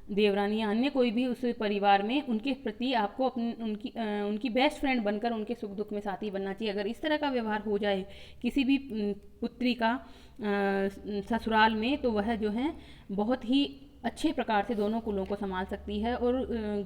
देवरानी या अन्य कोई भी उस परिवार में, उनके प्रति आपको उनकी बेस्ट फ्रेंड बनकर उनके सुख दुख में साथी बनना चाहिए। अगर इस तरह का व्यवहार हो जाए किसी भी पुत्री का ससुराल में, तो वह जो है बहुत ही अच्छे प्रकार से दोनों कुलों को संभाल सकती है और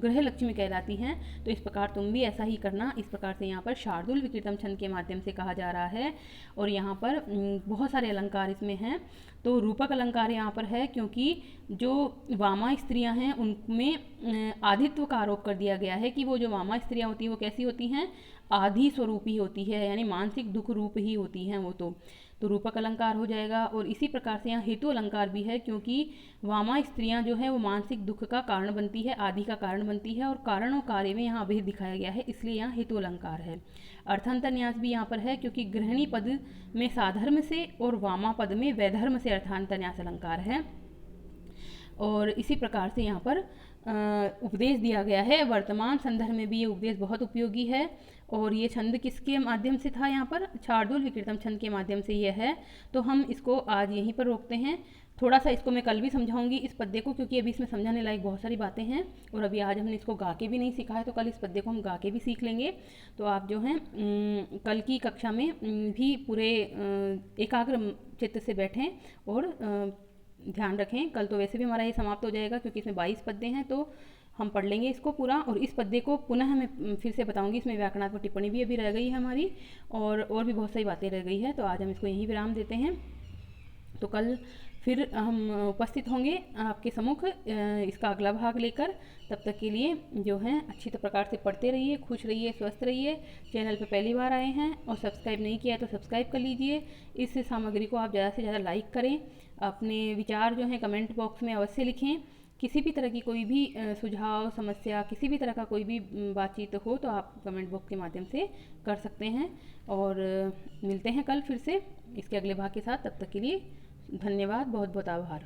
गृह लक्ष्मी कहलाती हैं। तो इस प्रकार तुम भी ऐसा ही करना। इस प्रकार से यहाँ पर शार्दूल विकृतम छंद के माध्यम से कहा जा रहा है। और यहाँ पर बहुत सारे अलंकार इसमें हैं। तो रूपक अलंकार यहाँ पर है क्योंकि जो वामा स्त्रियाँ हैं उनमें आधित्व का आरोप कर दिया गया है कि वो जो वामा स्त्रियाँ होती हैं वो कैसी होती हैं, आधि स्वरूपी होती है, यानी मानसिक दुख रूप ही होती हैं वो। तो रूपक अलंकार हो जाएगा। और इसी प्रकार से यहाँ हेतु अलंकार भी है क्योंकि वामा स्त्रियाँ जो है वो मानसिक दुख का कारण बनती है, आदि का कारण बनती है, और कारण और कार्य में यहाँ अभेद दिखाया गया है, इसलिए यहाँ हेतु अलंकार है। अर्थांतर न्यास भी यहाँ पर है क्योंकि गृहिणी पद में साधर्म से और वामा पद में वैधर्म से अर्थांतर न्यास अलंकार है। और इसी प्रकार से यहाँ पर उपदेश दिया गया है। वर्तमान संदर्भ में भी ये उपदेश बहुत उपयोगी है। और ये छंद किसके माध्यम से था, यहाँ पर शार्दूल विकृतम छंद के माध्यम से ये है। तो हम इसको आज यहीं पर रोकते हैं। थोड़ा सा इसको मैं कल भी समझाऊंगी इस पद्य को, क्योंकि अभी इसमें समझाने लायक बहुत सारी बातें हैं और अभी आज हमने इसको गा के भी नहीं सीखा है, तो कल इस पद्य को हम गा के भी सीख लेंगे। तो आप जो हैं कल की कक्षा में भी पूरे एकाग्र चित्त से बैठें और ध्यान रखें। कल तो वैसे भी हमारा ये समाप्त हो जाएगा क्योंकि इसमें 22 पद्य हैं, तो हम पढ़ लेंगे इसको पूरा। और इस पद्य को पुनः मैं फिर से बताऊंगी, इसमें व्याकरणात्मक टिप्पणी भी अभी रह गई है हमारी और भी बहुत सारी बातें रह गई है। तो आज हम इसको यहीं विराम देते हैं। तो कल फिर हम उपस्थित होंगे आपके सम्मुख इसका अगला भाग लेकर। तब तक के लिए जो है अच्छी प्रकार से पढ़ते रहिए, खुश रहिए, स्वस्थ रहिए। चैनल पर पहली बार आए हैं और सब्सक्राइब नहीं किया है तो सब्सक्राइब कर लीजिए। इस सामग्री को आप ज़्यादा से ज़्यादा लाइक करें। अपने विचार जो हैं कमेंट बॉक्स में अवश्य लिखें। किसी भी तरह की कोई भी सुझाव, समस्या, किसी भी तरह का कोई भी बातचीत हो तो आप कमेंट बॉक्स के माध्यम से कर सकते हैं। और मिलते हैं कल फिर से इसके अगले भाग के साथ। तब तक के लिए धन्यवाद, बहुत बहुत आभार।